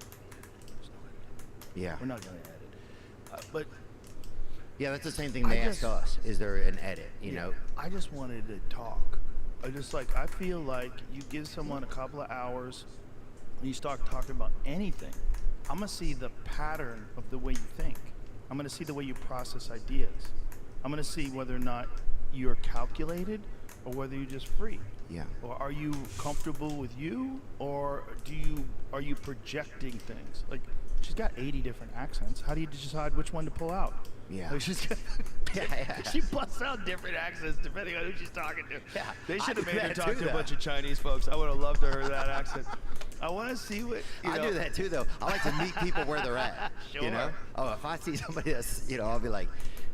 Yeah. We're not going to edit. But yeah, that's the same thing they asked us. Is there an edit, you know? I just wanted to talk. I feel like you give someone a couple of hours and you start talking about anything. I'm going to see the pattern of the way you think. I'm going to see the way you process ideas. I'm going to see whether or not you're calculated or whether you're just free. Yeah. Or are you comfortable with you, or are you projecting things? Like, she's got 80 different accents. How do you decide which one to pull out? Yeah. Like, she busts out different accents depending on who she's talking to. Yeah. They should have I made do her that talk too, to a bunch of Chinese folks. I would have loved to hear that accent. I want to see what, I do that too, though. I like to meet people where they're at. Sure. You know? Oh, if I see somebody that's, you know, I'll be like,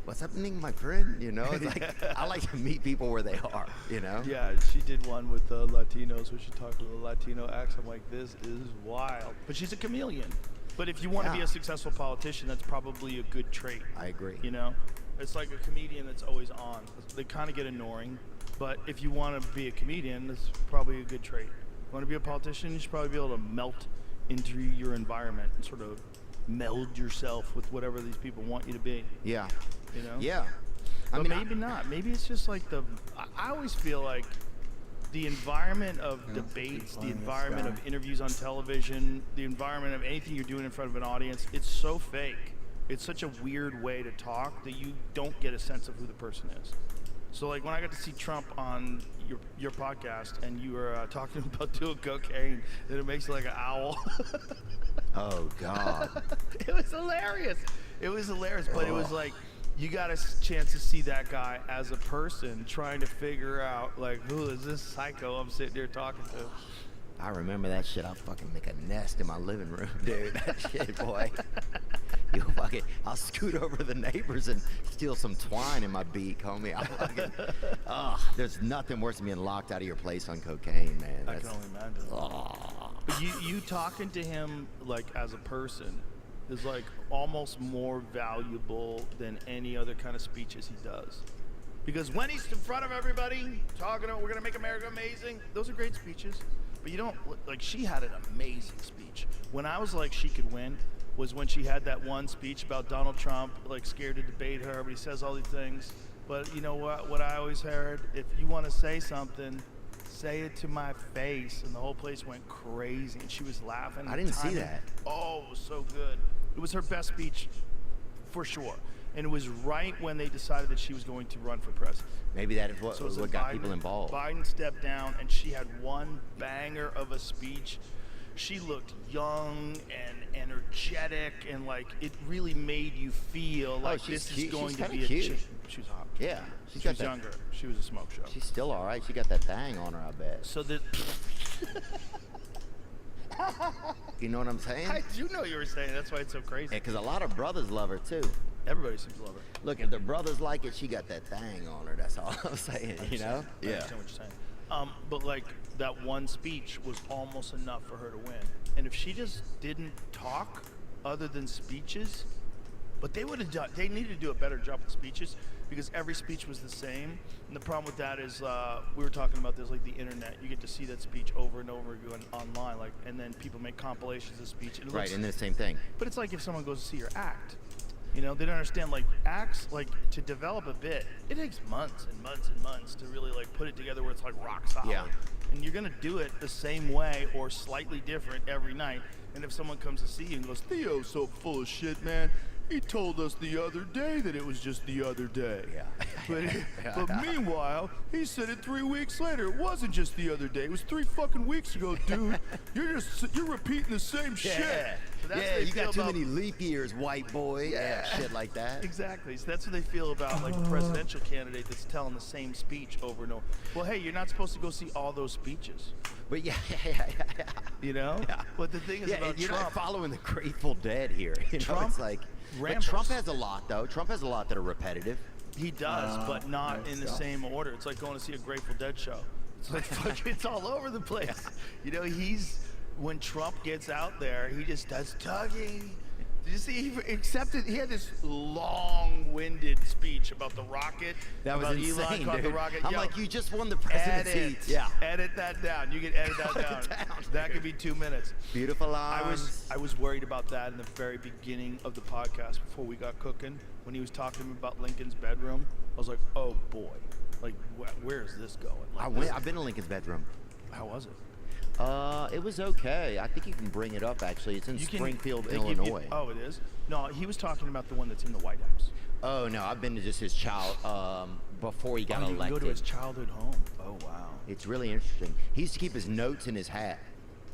what's happening, my friend? You know? It's like, I like to meet people where they are, you know? Yeah, she did one with the Latinos where she talked with a Latino accent. I'm like, this is wild. But she's a chameleon. But if you want to be a successful politician, that's probably a good trait. I agree. You know? It's like a comedian that's always on. They kind of get annoying. But if you want to be a comedian, that's probably a good trait. You want to be a politician, you should probably be able to melt into your environment and sort of meld yourself with whatever these people want you to be. Yeah. You know? Yeah. But maybe not. Maybe it's just like I always feel like the environment of debates, the environment of interviews on television, the environment of anything you're doing in front of an audience, it's so fake. It's such a weird way to talk that you don't get a sense of who the person is. So like when I got to see Trump on your podcast and you were talking about doing cocaine, that it makes you like an owl. Oh, God. It was hilarious. It was hilarious, but it was like, you got a chance to see that guy as a person trying to figure out, like, who is this psycho I'm sitting there talking to? I remember that shit. I'll fucking make a nest in my living room, dude. That shit, boy. I'll scoot over to the neighbors and steal some twine in my beak, homie. I'll fucking, there's nothing worse than being locked out of your place on cocaine, man. I can only imagine. But you talking to him, like, as a person is, like, almost more valuable than any other kind of speeches he does. Because when he's in front of everybody, talking about we're going to make America amazing, those are great speeches. But you don't, like, she had an amazing speech. When I was like, she could win, was when she had that one speech about Donald Trump, like, scared to debate her, but he says all these things. But you know what I always heard? If you want to say something, say it to my face. And the whole place went crazy, and she was laughing. I didn't see that. Oh, it was so good. It was her best speech, for sure. And it was right when they decided that she was going to run for president. Maybe that is what got people Biden, involved. Biden stepped down, and she had one banger of a speech. She looked young and energetic, and like it really made you feel like this is going to be a chick. She was hot. Yeah, she was younger. She was a smoke show. She's still all right. She got that thing on her, I bet. So that. You know what I'm saying? I do know what you were saying. That's why it's so crazy. Yeah, because a lot of brothers love her too. Everybody seems to love her. Look, if the brothers like it, she got that thing on her. That's all I'm saying. You know? I understand what you're saying. But like that one speech was almost enough for her to win. And if she just didn't talk other than speeches, but they would have done. They needed to do a better job with speeches because every speech was the same. And the problem with that is we were talking about this, like the internet. You get to see that speech over and over again online, like, and then people make compilations of speech. And it Right, looks, and the same thing. but it's like if someone goes to see your act. You know, they don't understand, like, acts, like, to develop a bit, it takes months and months and months to really, like, put it together where it's, like, rock solid. Yeah. And you're going to do it the same way or slightly different every night. And if someone comes to see you and goes, Theo's so full of shit, man. He told us the other day that it was just the other day. Yeah. But meanwhile, he said it 3 weeks later. It wasn't just the other day. It was 3 fucking weeks ago, dude. You're repeating the same shit. So that's what Yeah, they you feel got too about- many leap years, white boy. Yeah, shit like that. Exactly. So that's what they feel about like a presidential candidate that's telling the same speech over and over. Well, hey, you're not supposed to go see all those speeches. But yeah. You know? Yeah. But the thing is Yeah, about you're Trump. not following the Grateful Dead here. You know, Trump it's like, but rambles. Trump has a lot though. Trump has a lot that are repetitive. He does, but not in the same order. It's like going to see a Grateful Dead show. It's like fucking, it's all over the place. You know, when Trump gets out there, he just does tugging. Did you see? He had this long-winded speech about the rocket. That was about insane, Elon caught dude. the rocket. I'm Yo, like, you just won the presidency. Edit. Edit that down. You can edit that down. That could be 2 minutes. Beautiful lines. I was worried about that in the very beginning of the podcast before we got cooking. When he was talking to me about Lincoln's bedroom, I was like, oh boy, like where is this going? Like, I've been in Lincoln's bedroom. How was it? It was okay. I think you can bring it up. Actually, it's in Springfield, Illinois. Oh, it is. No, he was talking about the one that's in the White House. Oh no, I've been to just his child before he got You can elected. go to his childhood home. Oh wow. It's really interesting. He used to keep his notes in his hat.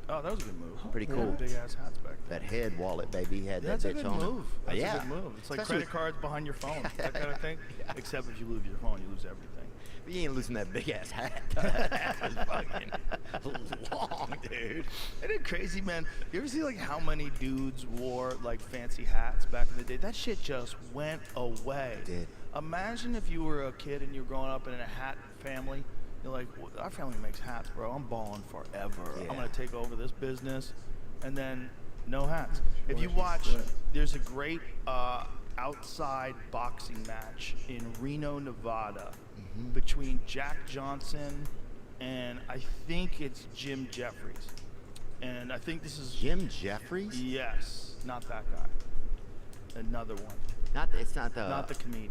Oh, that was a good move. Pretty cool. Big ass hats back there. That head wallet, baby, he had That's that a bitch good on move. him. That's Yeah. a good move. It's like Especially credit cards behind your phone, that kind of thing. Except if you lose your phone, you lose everything. But you ain't losing that big ass hat. That was fucking long, dude. Isn't it crazy, man? You ever see like how many dudes wore like fancy hats back in the day? That shit just went away. It did. Imagine if you were a kid and you were growing up in a hat family. You're like, well, our family makes hats, bro. I'm balling forever. Yeah. I'm gonna take over this business, and then no hats. If you watch, there's a great outside boxing match in Reno, Nevada, between Jack Johnson and I think it's Jim Jeffries. And I think this is Jim Jeffries? Yes, not that guy. Another one. It's not the. Not the comedian.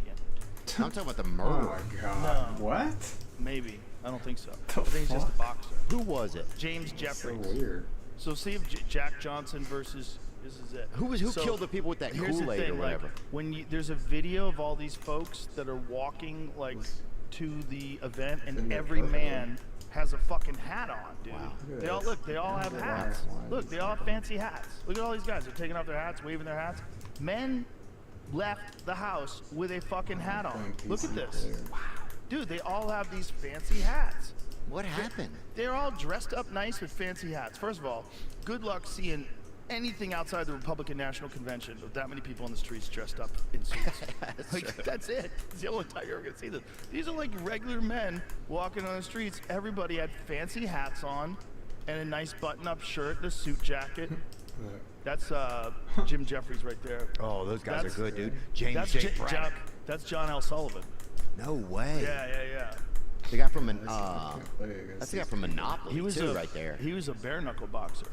I'm talking about the Oh murderer. my god. No. What? Maybe. I don't think so. The I think he's just a fuck? boxer. Who was it? James So Jeffries. weird. So see if Jack Johnson versus this is it. Who So, killed the people with that here's the Kool-Aid or thing, whatever? Like, when there's a video of all these folks that are walking like to the event, and every man has a fucking hat on, dude. Wow. They all have hats. Look, they all have fancy hats. Look at all these guys. They're taking off their hats, waving their hats. Men left the house with a fucking hat on. Look at this. Wow. Dude, they all have these fancy hats. What happened? They're all dressed up nice with fancy hats. First of all, good luck seeing anything outside the Republican National Convention with that many people on the streets dressed up in suits. That's it. It's the only time you're ever gonna see this. These are like regular men walking on the streets. Everybody had fancy hats on and a nice button-up shirt and a suit jacket. That's Jim Jeffries right there. Oh, those guys That's- are good, dude. James That's J. Braddock. That's John L. Sullivan. No way. Yeah. The guy from that's the guy from Monopoly He was too, right there. He was a bare knuckle boxer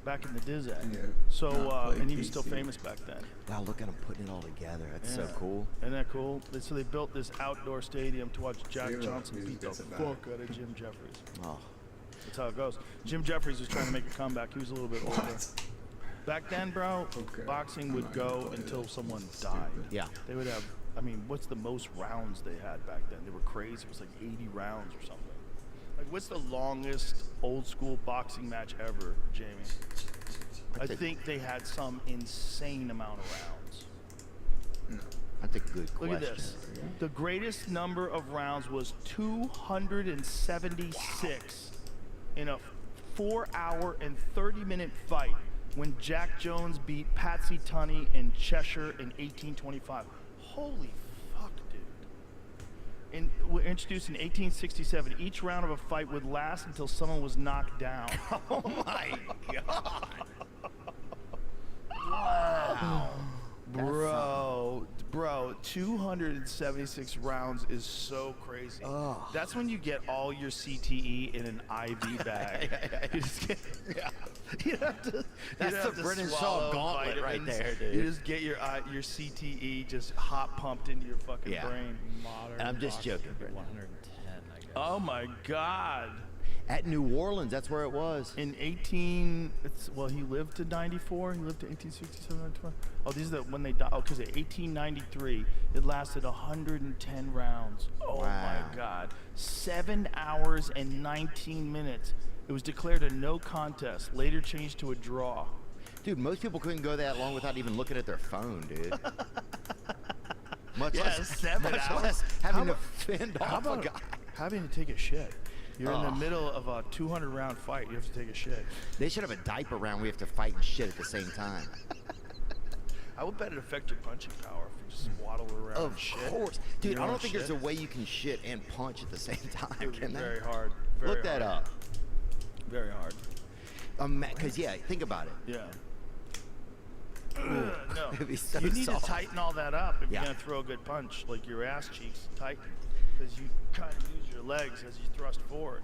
back in the Diz Ed. Yeah. So Not and he was still PC. famous back then. Wow, look at him putting it all together. That's so Yeah. cool. Isn't that cool? So they built this outdoor stadium to watch Jack See what Johnson music beat the gets fuck about. out of Jim Jeffries. Oh, That's how it goes. Jim Jeffries was trying to make a comeback. He was a little bit older. What? Back then, bro, Okay. boxing I'm would not gonna go play until this. someone This is died. stupid. yeah. They would have, I mean, what's the most rounds they had back then? They were crazy. It was like 80 rounds or something. Like, what's the longest old school boxing match ever, Jamie? I think they had some insane amount of rounds. That's a good Look question. at this. The greatest number of rounds was 276 in a 4-hour and 30-minute fight when Jack Jones beat Patsy Tunney in Cheshire in 1825. Holy fuck, dude. We're introduced in 1867. Each round of a fight would last until someone was knocked down. Oh my god. Wow. Bro, Bro, 276 rounds is so crazy. Oh. That's when you get all your CTE in an IV bag. You just get, you have to. That's have the to Brennan Shaw swallow gauntlet right vitamins. there, dude. You just get your CTE just hot pumped into your fucking Yeah. brain. Modern I'm just boxing joking, would be Brendan. 110, I guess. Oh my God. At New Orleans, that's where it was. In he lived to 94. He lived to 1867, 94. Oh, these are when they died. Oh, because in 1893, it lasted 110 rounds. Oh Wow. my God. 7 hours and 19 minutes. It was declared a no contest, later changed to a draw. Dude, most people couldn't go that long without even looking at their phone, dude. Much Yeah, less, 7 much hours. less How having to about- fend How off a about guy. having to take a shit? You're in the Oh. middle of a 200-round fight. You have to take a shit. They should have a diaper round. We have to fight and shit at the same time. I would bet it affect your punching power if you just waddle around Of and shit. course, dude. Your I own don't think there's a shit. way you can shit and punch at the same time. It would be Can very there? hard. Very Look that hard. up. Very hard. Because yeah, think about it. Yeah. No. It'd be so You need soft. to tighten all that up if Yeah. you're gonna throw a good punch. Like your ass cheeks tighten, because you kind of use your legs as you thrust forward.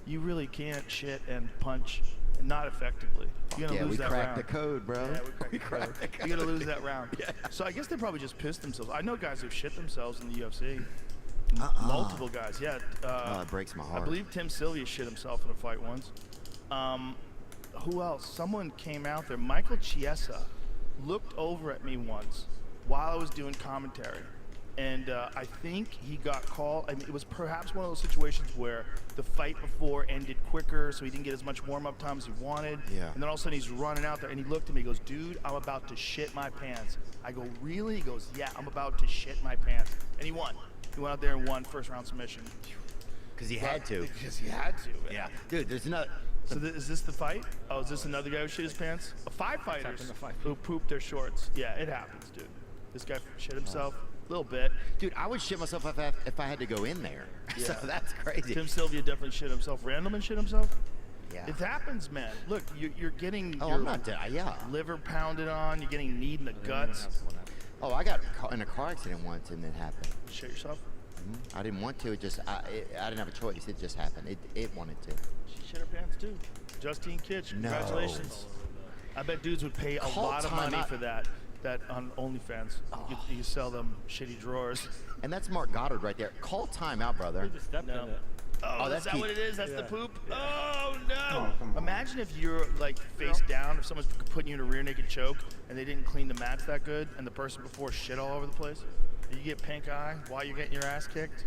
You really can't shit and punch not effectively. You're gonna Yeah, lose we that cracked round. the code, bro. Yeah, we cracked the code. You're gonna lose that round. Yeah. So I guess they probably just pissed themselves. I know guys who've shit themselves in the UFC. Multiple guys. Yeah. Oh, it breaks my I heart. believe Tim Sylvia shit himself in a fight once. Who else? Someone came out there. Michael Chiesa looked over at me once while I was doing commentary. And I think he got called. I mean, it was perhaps one of those situations where the fight before ended quicker, so he didn't get as much warm-up time as he wanted. Yeah. And then all of a sudden he's running out there, and he looked at me. He goes, "Dude, I'm about to shit my pants." I go, "Really?" He goes, "Yeah, I'm about to shit my pants." And he won. He went out there and won first round submission. Because he had to. Because he had to. Yeah, dude. There's not. So is this the fight? Oh, is this another guy who shit his pants? 5 fighters happened to 5 who pooped their shorts. Yeah, it happens, dude. This guy shit himself a little bit. Dude, I would shit myself if I had to go in there. So Yeah. that's crazy. Tim Sylvia definitely shit himself. Randleman shit himself? Yeah. It happens, man. Look, you're getting Oh, your I'm not dead. Yeah. liver pounded on. You're getting kneed in the guts. Oh, I got in a car accident once and it happened. Shit yourself? I didn't want to. I didn't have a choice. It just happened. It wanted to. She shit her pants too. Justine Kitch, No. congratulations. I bet dudes would pay a Call lot of time money out. for that on OnlyFans. You can sell them shitty drawers. And that's Mark Goddard right there. Call timeout, brother. Just stepped No. in it. Oh, is that's that Keith. what it is? That's the poop? Oh, no. Oh, come on. Imagine if you're, like, face down, if someone's putting you in a rear naked choke, and they didn't clean the mats that good, and the person before shit all over the place. You get pink eye while you're getting your ass kicked.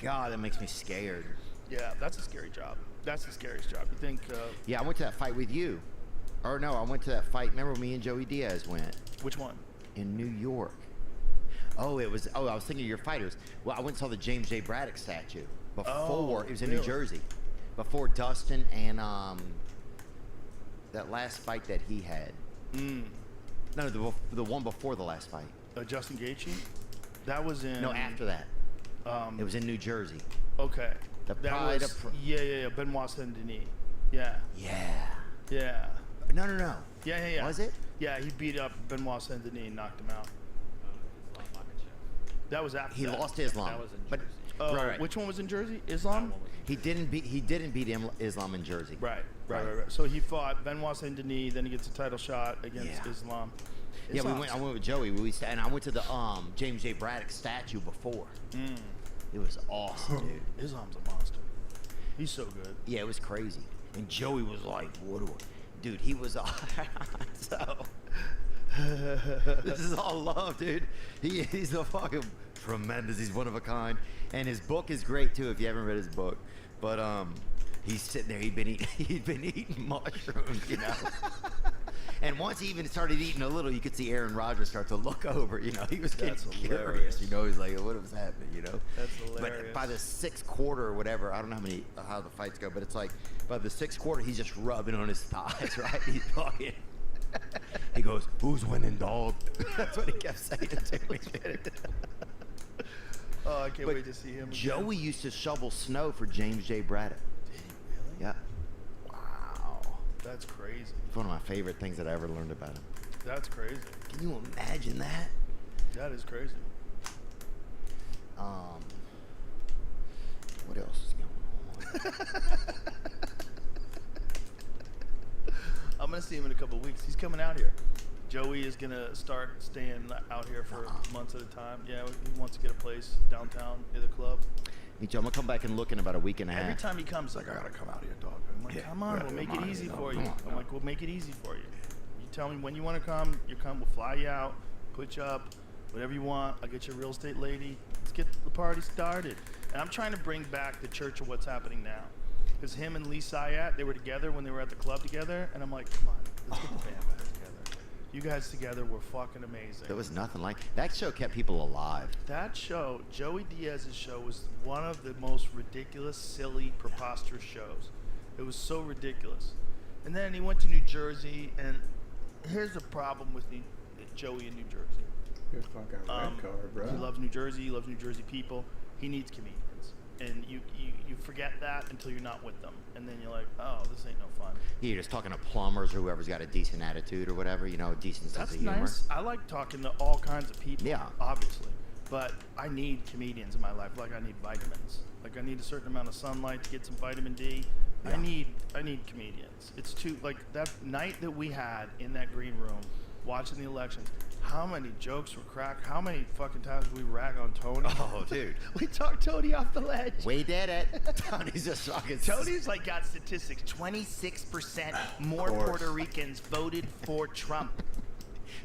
God, that makes me scared. Yeah, that's a scary job. That's the scariest job. You think, Yeah, I went to that fight with you. Or no, I went to that fight. Remember me and Joey Diaz went which one? in New York. Oh, I was thinking of your fighters. Well, I went and saw the James J. Braddock statue before. Oh, It was in New really? Jersey. Before Dustin and that last fight that he had. No, the one before the last fight. Justin Gaethje? That was in... No, after that. It was in New Jersey. Okay. The that Pride was, of... yeah. Benoit Saint-Denis. Yeah. Yeah. Yeah. No. Yeah. Was it? Yeah, he beat up Benoit Saint-Denis and knocked him out. That was after He that. lost to Islam. That was in but Jersey. Oh, right. which one was in Jersey? Islam? He didn't beat Islam in Jersey. Right. So he fought Benoit Saint-Denis, then he gets a title shot against Yeah. Islam. Yeah, Islam's- I went with Joey. And I went to the James J. Braddock statue before. It was awesome, dude. Islam's a monster. He's so good. Yeah, it was crazy. And Joey was like, "What do I?" Dude, he was so. This is all love, dude. He's a fucking tremendous. He's one of a kind, and his book is great too. If you haven't read his book, but he's sitting there. He'd been eating mushrooms, you know. And once he even started eating a little, you could see Aaron Rodgers start to look over. You know, he was getting That's curious. hilarious. You know, he's like, "What was happening?" You know. That's hilarious. But by the sixth quarter or whatever, I don't know how the fights go, but it's like by the sixth quarter, he's just rubbing on his thighs, right? He's fucking. He goes, "Who's winning, dog?" That's what he kept saying to me. Oh, I can't But wait to see him again. Joey used to shovel snow for James J. Braddock. Did he really? Yeah, Wow. That's crazy. it's one of my favorite things that I ever learned about him. That's crazy. Can you imagine that? That is crazy. What else is going on? I'm gonna see him in a couple weeks. He's coming out here. Joey is gonna start staying out here for months at a time. Yeah, he wants to get a place downtown near the club. Me too. I'm gonna come back and look in about a week and a half. Every time he comes, he's like, I gotta come out here, dog. I'm like, come on, we'll make it easy for you. I'm like, we'll make it easy for you. You tell me when you want to come, you come. We'll fly you out, put you up, whatever you want. I'll get you a real estate lady. Let's get the party started. And I'm trying to bring back the Church of What's Happening Now. Because him and Lee Syatt, they were together when they were at the club together. And I'm like, come on, let's get the band back together. You guys together were fucking amazing. There was nothing like that. Show kept people alive. That show, Joey Diaz's show, was one of the most ridiculous, silly, preposterous shows. It was so ridiculous. And then he went to New Jersey, and here's the problem with Joey in New Jersey. Good fucking red car, bro. He loves New Jersey. He loves New Jersey people. He needs comedians. And you forget that until you're not with them. And then you're like, oh, this ain't no fun. Yeah, you're just talking to plumbers or whoever's got a decent attitude or whatever, you know, decent sense of humor. Nice. I like talking to all kinds of people, Yeah. obviously. But I need comedians in my life, like I need vitamins. Like I need a certain amount of sunlight to get some vitamin D. Yeah. I need comedians. It's too, like that night that we had in that green room watching the elections, how many jokes were cracked? How many fucking times we rag on Tony? Oh, dude. We talked Tony off the ledge. We did it. Tony's just fucking... Tony's like got statistics. 26% more Puerto Ricans voted for Trump.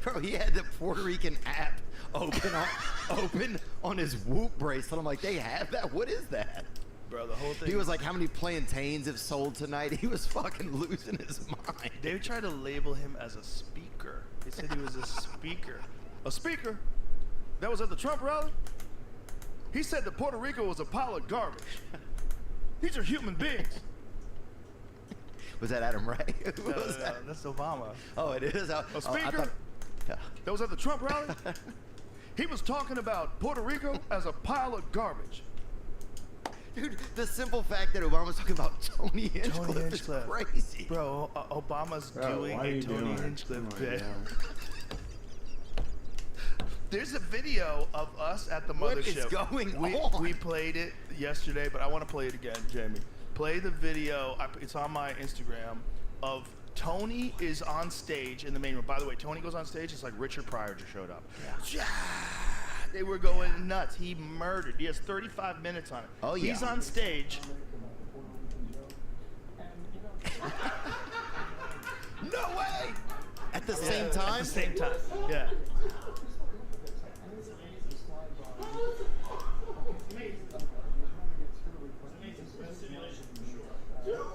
Bro, he had the Puerto Rican app open on his Whoop bracelet. I'm like, they have that? What is that? Bro, the whole thing. He was like, how many plantains have sold tonight? He was fucking losing his mind. They tried to label him as a speaker. They said he was a speaker. A speaker? That was at the Trump rally? He said that Puerto Rico was a pile of garbage. These are human beings. Was that Adam Ray? Who was that? That's Obama. Oh, it is? A speaker? That was at the Trump rally? He was talking about Puerto Rico as a pile of garbage. Dude, the simple fact that Obama's talking about Tony Hinchcliffe is crazy. Bro, Obama's doing a Tony Hinchcliffe bit. There's a video of us at the mothership. What is going on? We played it yesterday, but I want to play it again, Jamie. Play the video. It's on my Instagram of Tony is on stage in the main room. By the way, Tony goes on stage. It's like Richard Pryor just showed up. Yeah. They were going nuts. He murdered. He has 35 minutes on it. Oh, yeah. He's on stage. No way! At the same time? At the same time, yeah.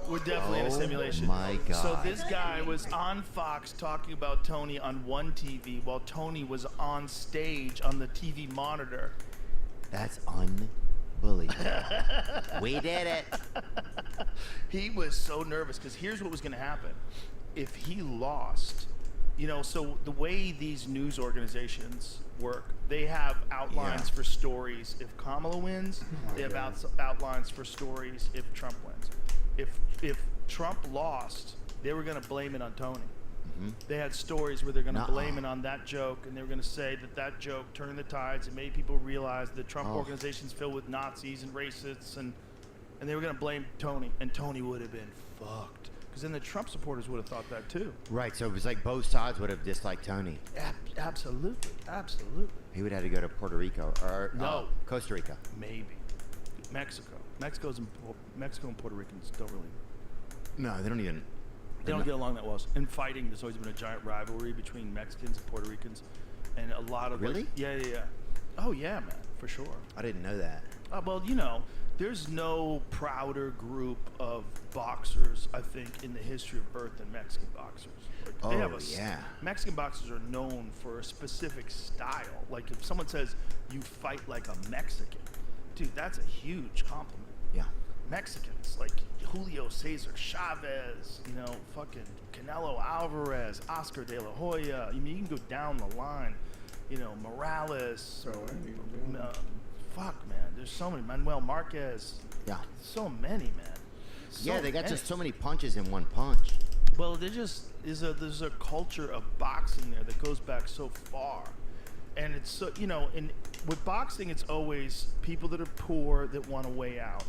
We're definitely in a simulation. My God. So this guy was on Fox talking about Tony on one TV while Tony was on stage on the TV monitor. That's unbelievable. We did it. He was so nervous because here's what was going to happen. If he lost, you know, so the way these news organizations work, they have outlines for stories if Kamala wins. They have outlines for stories if Trump wins. If Trump lost, they were going to blame it on Tony. They had stories where they're going to blame it on that joke, and they were going to say that joke turned the tides and made people realize the Trump organization's filled with Nazis and racists, and they were going to blame Tony, and Tony would have been fucked. Because then the Trump supporters would have thought that too. Right, so it was like both sides would have disliked Tony. Absolutely, absolutely. He would have to go to Puerto Rico or Costa Rica. Maybe. Mexico and Puerto Ricans don't really. No, they don't even. They don't get along that well. In fighting, there's always been a giant rivalry between Mexicans and Puerto Ricans, and a lot of really. Yeah. Oh yeah, man, for sure. I didn't know that. Well, you know, there's no prouder group of boxers, I think, in the history of Earth than Mexican boxers. Like, Mexican boxers are known for a specific style. Like if someone says you fight like a Mexican, dude, that's a huge compliment. Yeah. Mexicans like Julio Cesar Chavez, you know, fucking Canelo Alvarez, Oscar De La Hoya. I mean, you can go down the line. You know, Morales. Fuck, man. There's so many. Manuel Marquez. Yeah. So many, man. They got just so many punches in one punch. Well, they're just there's a culture of boxing there that goes back so far, and it's so, you know, in with boxing it's always people that are poor that want a way out,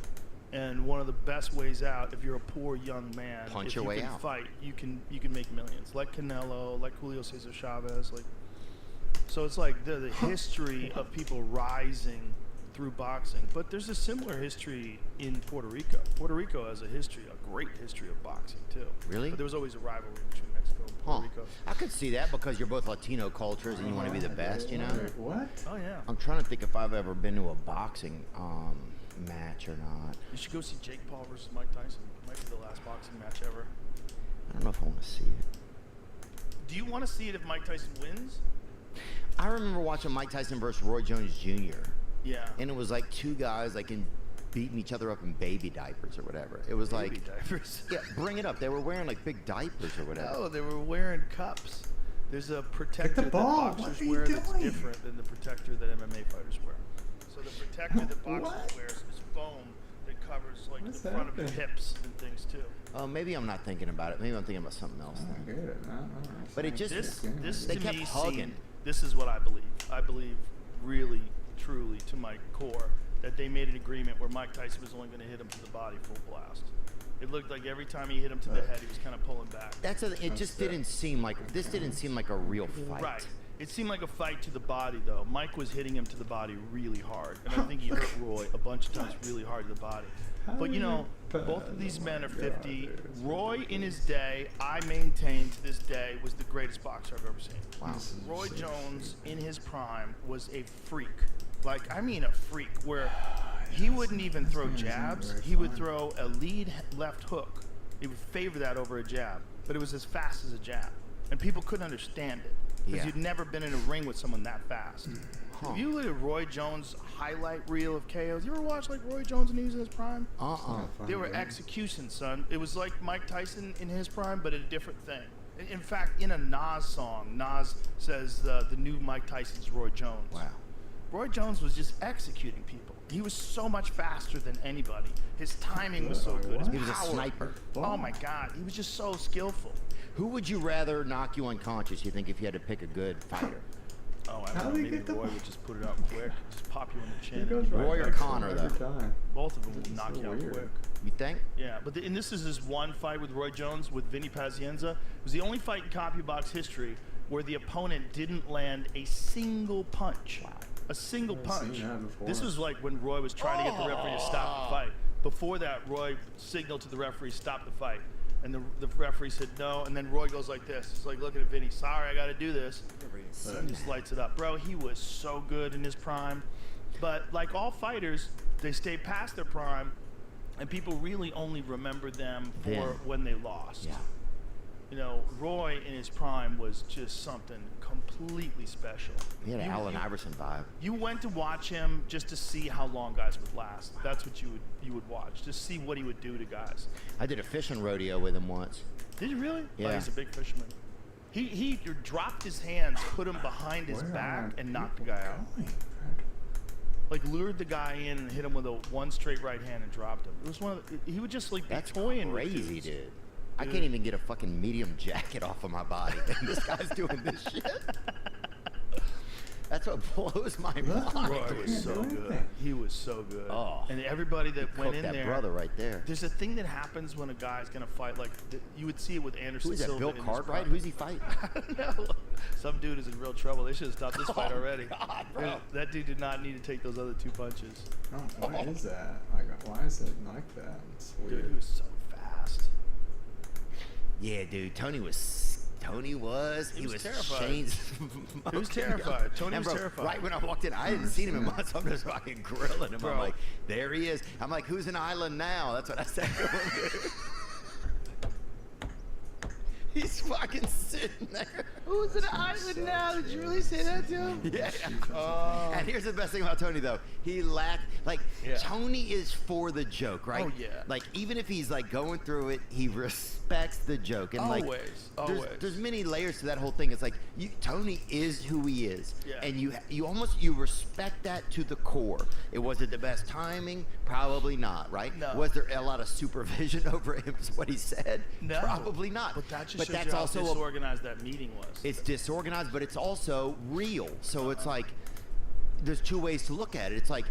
and one of the best ways out, if you're a poor young man, Punch if your you way can out. fight, you can make millions, like Canelo, like Julio Cesar Chavez, like. So it's like the history of people rising through boxing, but there's a similar history in Puerto Rico. Puerto Rico has a great history of boxing too. Really? But there was always a rivalry between Mexico and Puerto Rico. I could see that because you're both Latino cultures and you want to be the best, you know? What? Oh yeah. I'm trying to think if I've ever been to a boxing match or not. You should go see Jake Paul versus Mike Tyson. Might be the last boxing match ever. I don't know if I want to see it. Do you want to see it if Mike Tyson wins? I remember watching Mike Tyson versus Roy Jones Jr. Yeah. And it was like two guys like beating each other up in baby diapers or whatever. It was Baby like diapers. yeah, bring it up. They were wearing like big diapers or whatever. No, they were wearing cups. There's a protector that ball. boxers What are you wear that's doing? different than the protector that MMA fighters wear. So the protector that boxers What? wear is foam that covers like What's the front of your happening? hips and things too. Maybe I'm not thinking about it. Maybe I'm thinking about something else. I then. get it. But it just This they to kept me hugging. seemed, this is what I believe. I believe really, truly to my core that they made an agreement where Mike Tyson was only going to hit him to the body full blast. It looked like every time he hit him to the head, he was kind of pulling back. It just didn't seem like this didn't seem like a real fight. Right. It seemed like a fight to the body, though. Mike was hitting him to the body really hard, and I think he hit Roy a bunch of times really hard to the body. But you know, both of these men are 50. Roy, in his day, I maintain to this day, was the greatest boxer I've ever seen. Wow. Roy Jones, in his prime, was a freak. Like, I mean a freak, where he wouldn't even throw jabs. He would throw a lead left hook. He would favor that over a jab, but it was as fast as a jab. And people couldn't understand it, because Yeah. you'd never been in a ring with someone that fast. If you look at Roy Jones' highlight reel of KOs, you ever watch like Roy Jones when he was in his prime? They were executions, son. It was like Mike Tyson in his prime, but a different thing. In fact, in a Nas song, Nas says the new Mike Tyson's Roy Jones. Wow. Roy Jones was just executing people. He was so much faster than anybody. His timing was so good. His He was a power- sniper. Oh my God, he was just so skillful. Who would you rather knock you unconscious? You think if you had to pick a good fighter? Oh, I How don't do know. you Maybe get the Roy ball? would just put it out quick, just pop you in the chin. He goes and- right Roy or back to Connor, him though? every time. Both of them will It's knock so you out weird. quick. You think? Yeah, but and this is his one fight with Roy Jones with Vinny Pazienza. It was the only fight in CompuBox history where the opponent didn't land a single punch. A single I've punch. seen that before. This was like when Roy was trying to get the referee to stop the fight. Before that, Roy signaled to the referee, stop the fight. And the referee said no, and then Roy goes like this. It's like looking at Vinny, sorry, I got to do this. And just lights it up. Bro, he was so good in his prime. But like all fighters, they stay past their prime, and people really only remember them for Then. when they lost. Yeah. You know, Roy in his prime was just something completely special. He had an You- Allen you- Iverson vibe. You went to watch him just to see how long guys would last. That's what you would watch, just see what he would do to guys. I did a fishing rodeo with him once. Did you really? Oh, Yeah. he's a big fisherman. He dropped his hands, put him behind his Where back, are and knocked the people guy out. going? Like lured the guy in and hit him with a one straight right hand and dropped him. It was one of he would just like be That's toying with crazy, dudes. dude. I Dude. can't even get a fucking medium jacket off of my body. And this guy's doing this shit. That's what blows my mind. Roy was so good. He was so good. Oh. And everybody that went Cooked in that there. brother right there. There's a thing that happens when a guy's gonna fight. Like you would see it with Anderson Who is that, Silva. Bill in his Cartwright? prime. Who's he fighting? No. Some dude is in real trouble. They should have stopped this fight already. God, bro. That dude did not need to take those other two punches. Oh, why is that? Like, why is it like that? It's weird. Dude, he was so fast. Yeah, dude. Tony was He was terrified. Shane's He was terrified. Tony And was bro, terrified. Right when I walked in, I hadn't seen him in months. I'm just fucking grilling him. Bro. I'm like, there he is. I'm like, who's an island now? That's what I said to him. He's fucking sitting there. Who's an island now? Did you really say that to him? Yeah. And here's the best thing about Tony, though. He laughed. Like, Yeah. Tony is for the joke, right? Oh, yeah. Like, even if he's, like, going through it, he respects the joke. And, like, Always. there's many layers to that whole thing. It's like, Tony is who he is. Yeah. And you respect that to the core. It was it the best timing? Probably not, right? No. Was there a lot of supervision over him, what he said? No. Probably not. But that just shows that's you how also disorganized that meeting was. it's disorganized, but it's also real. So it's like there's two ways to look at it. It's like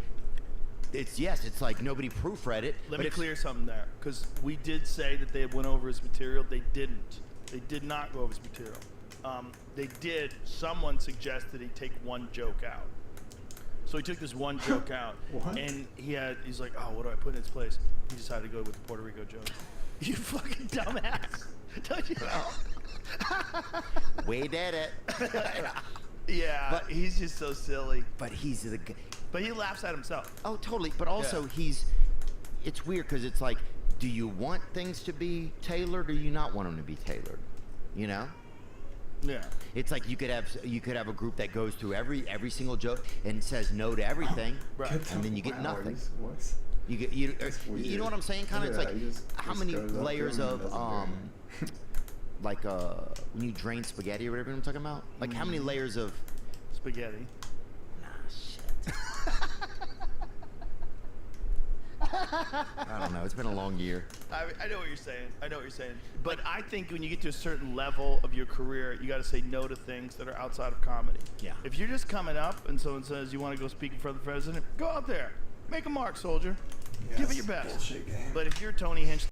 it's like nobody proofread it. Let but me it's- clear something there, because we did say that they went over his material. They didn't. They did not go over his material. They did. Someone suggested he take one joke out. So he took this one joke out, What? and he's like, oh, what do I put in its place? He decided to go with the Puerto Rico joke. You fucking dumbass! Don't you know? We did it. Yeah, But- he's just so silly. But he's the guy. But he laughs at himself. Oh, totally. But also, it's weird because it's like, do you want things to be tailored or do you not want them to be tailored? You know? Yeah. It's like you could have a group that goes through every single joke and says no to everything, Right. and then you get Wow, nothing. what's- You get you know what I'm saying? Kind of. Yeah, It's like he just how goes many up there layers and of doesn't do anything. like when you drain spaghetti or whatever I'm talking about. Like how many layers of Spaghetti. nah shit. I don't know. It's been a long year. I know what you're saying. I know what you're saying. But I think when you get to a certain level of your career, you got to say no to things that are outside of comedy. Yeah. If you're just coming up and someone says you want to go speak in front of the president, go out there, make a mark, soldier. Give it your best. Bullshit game. But if you're Tony Hinch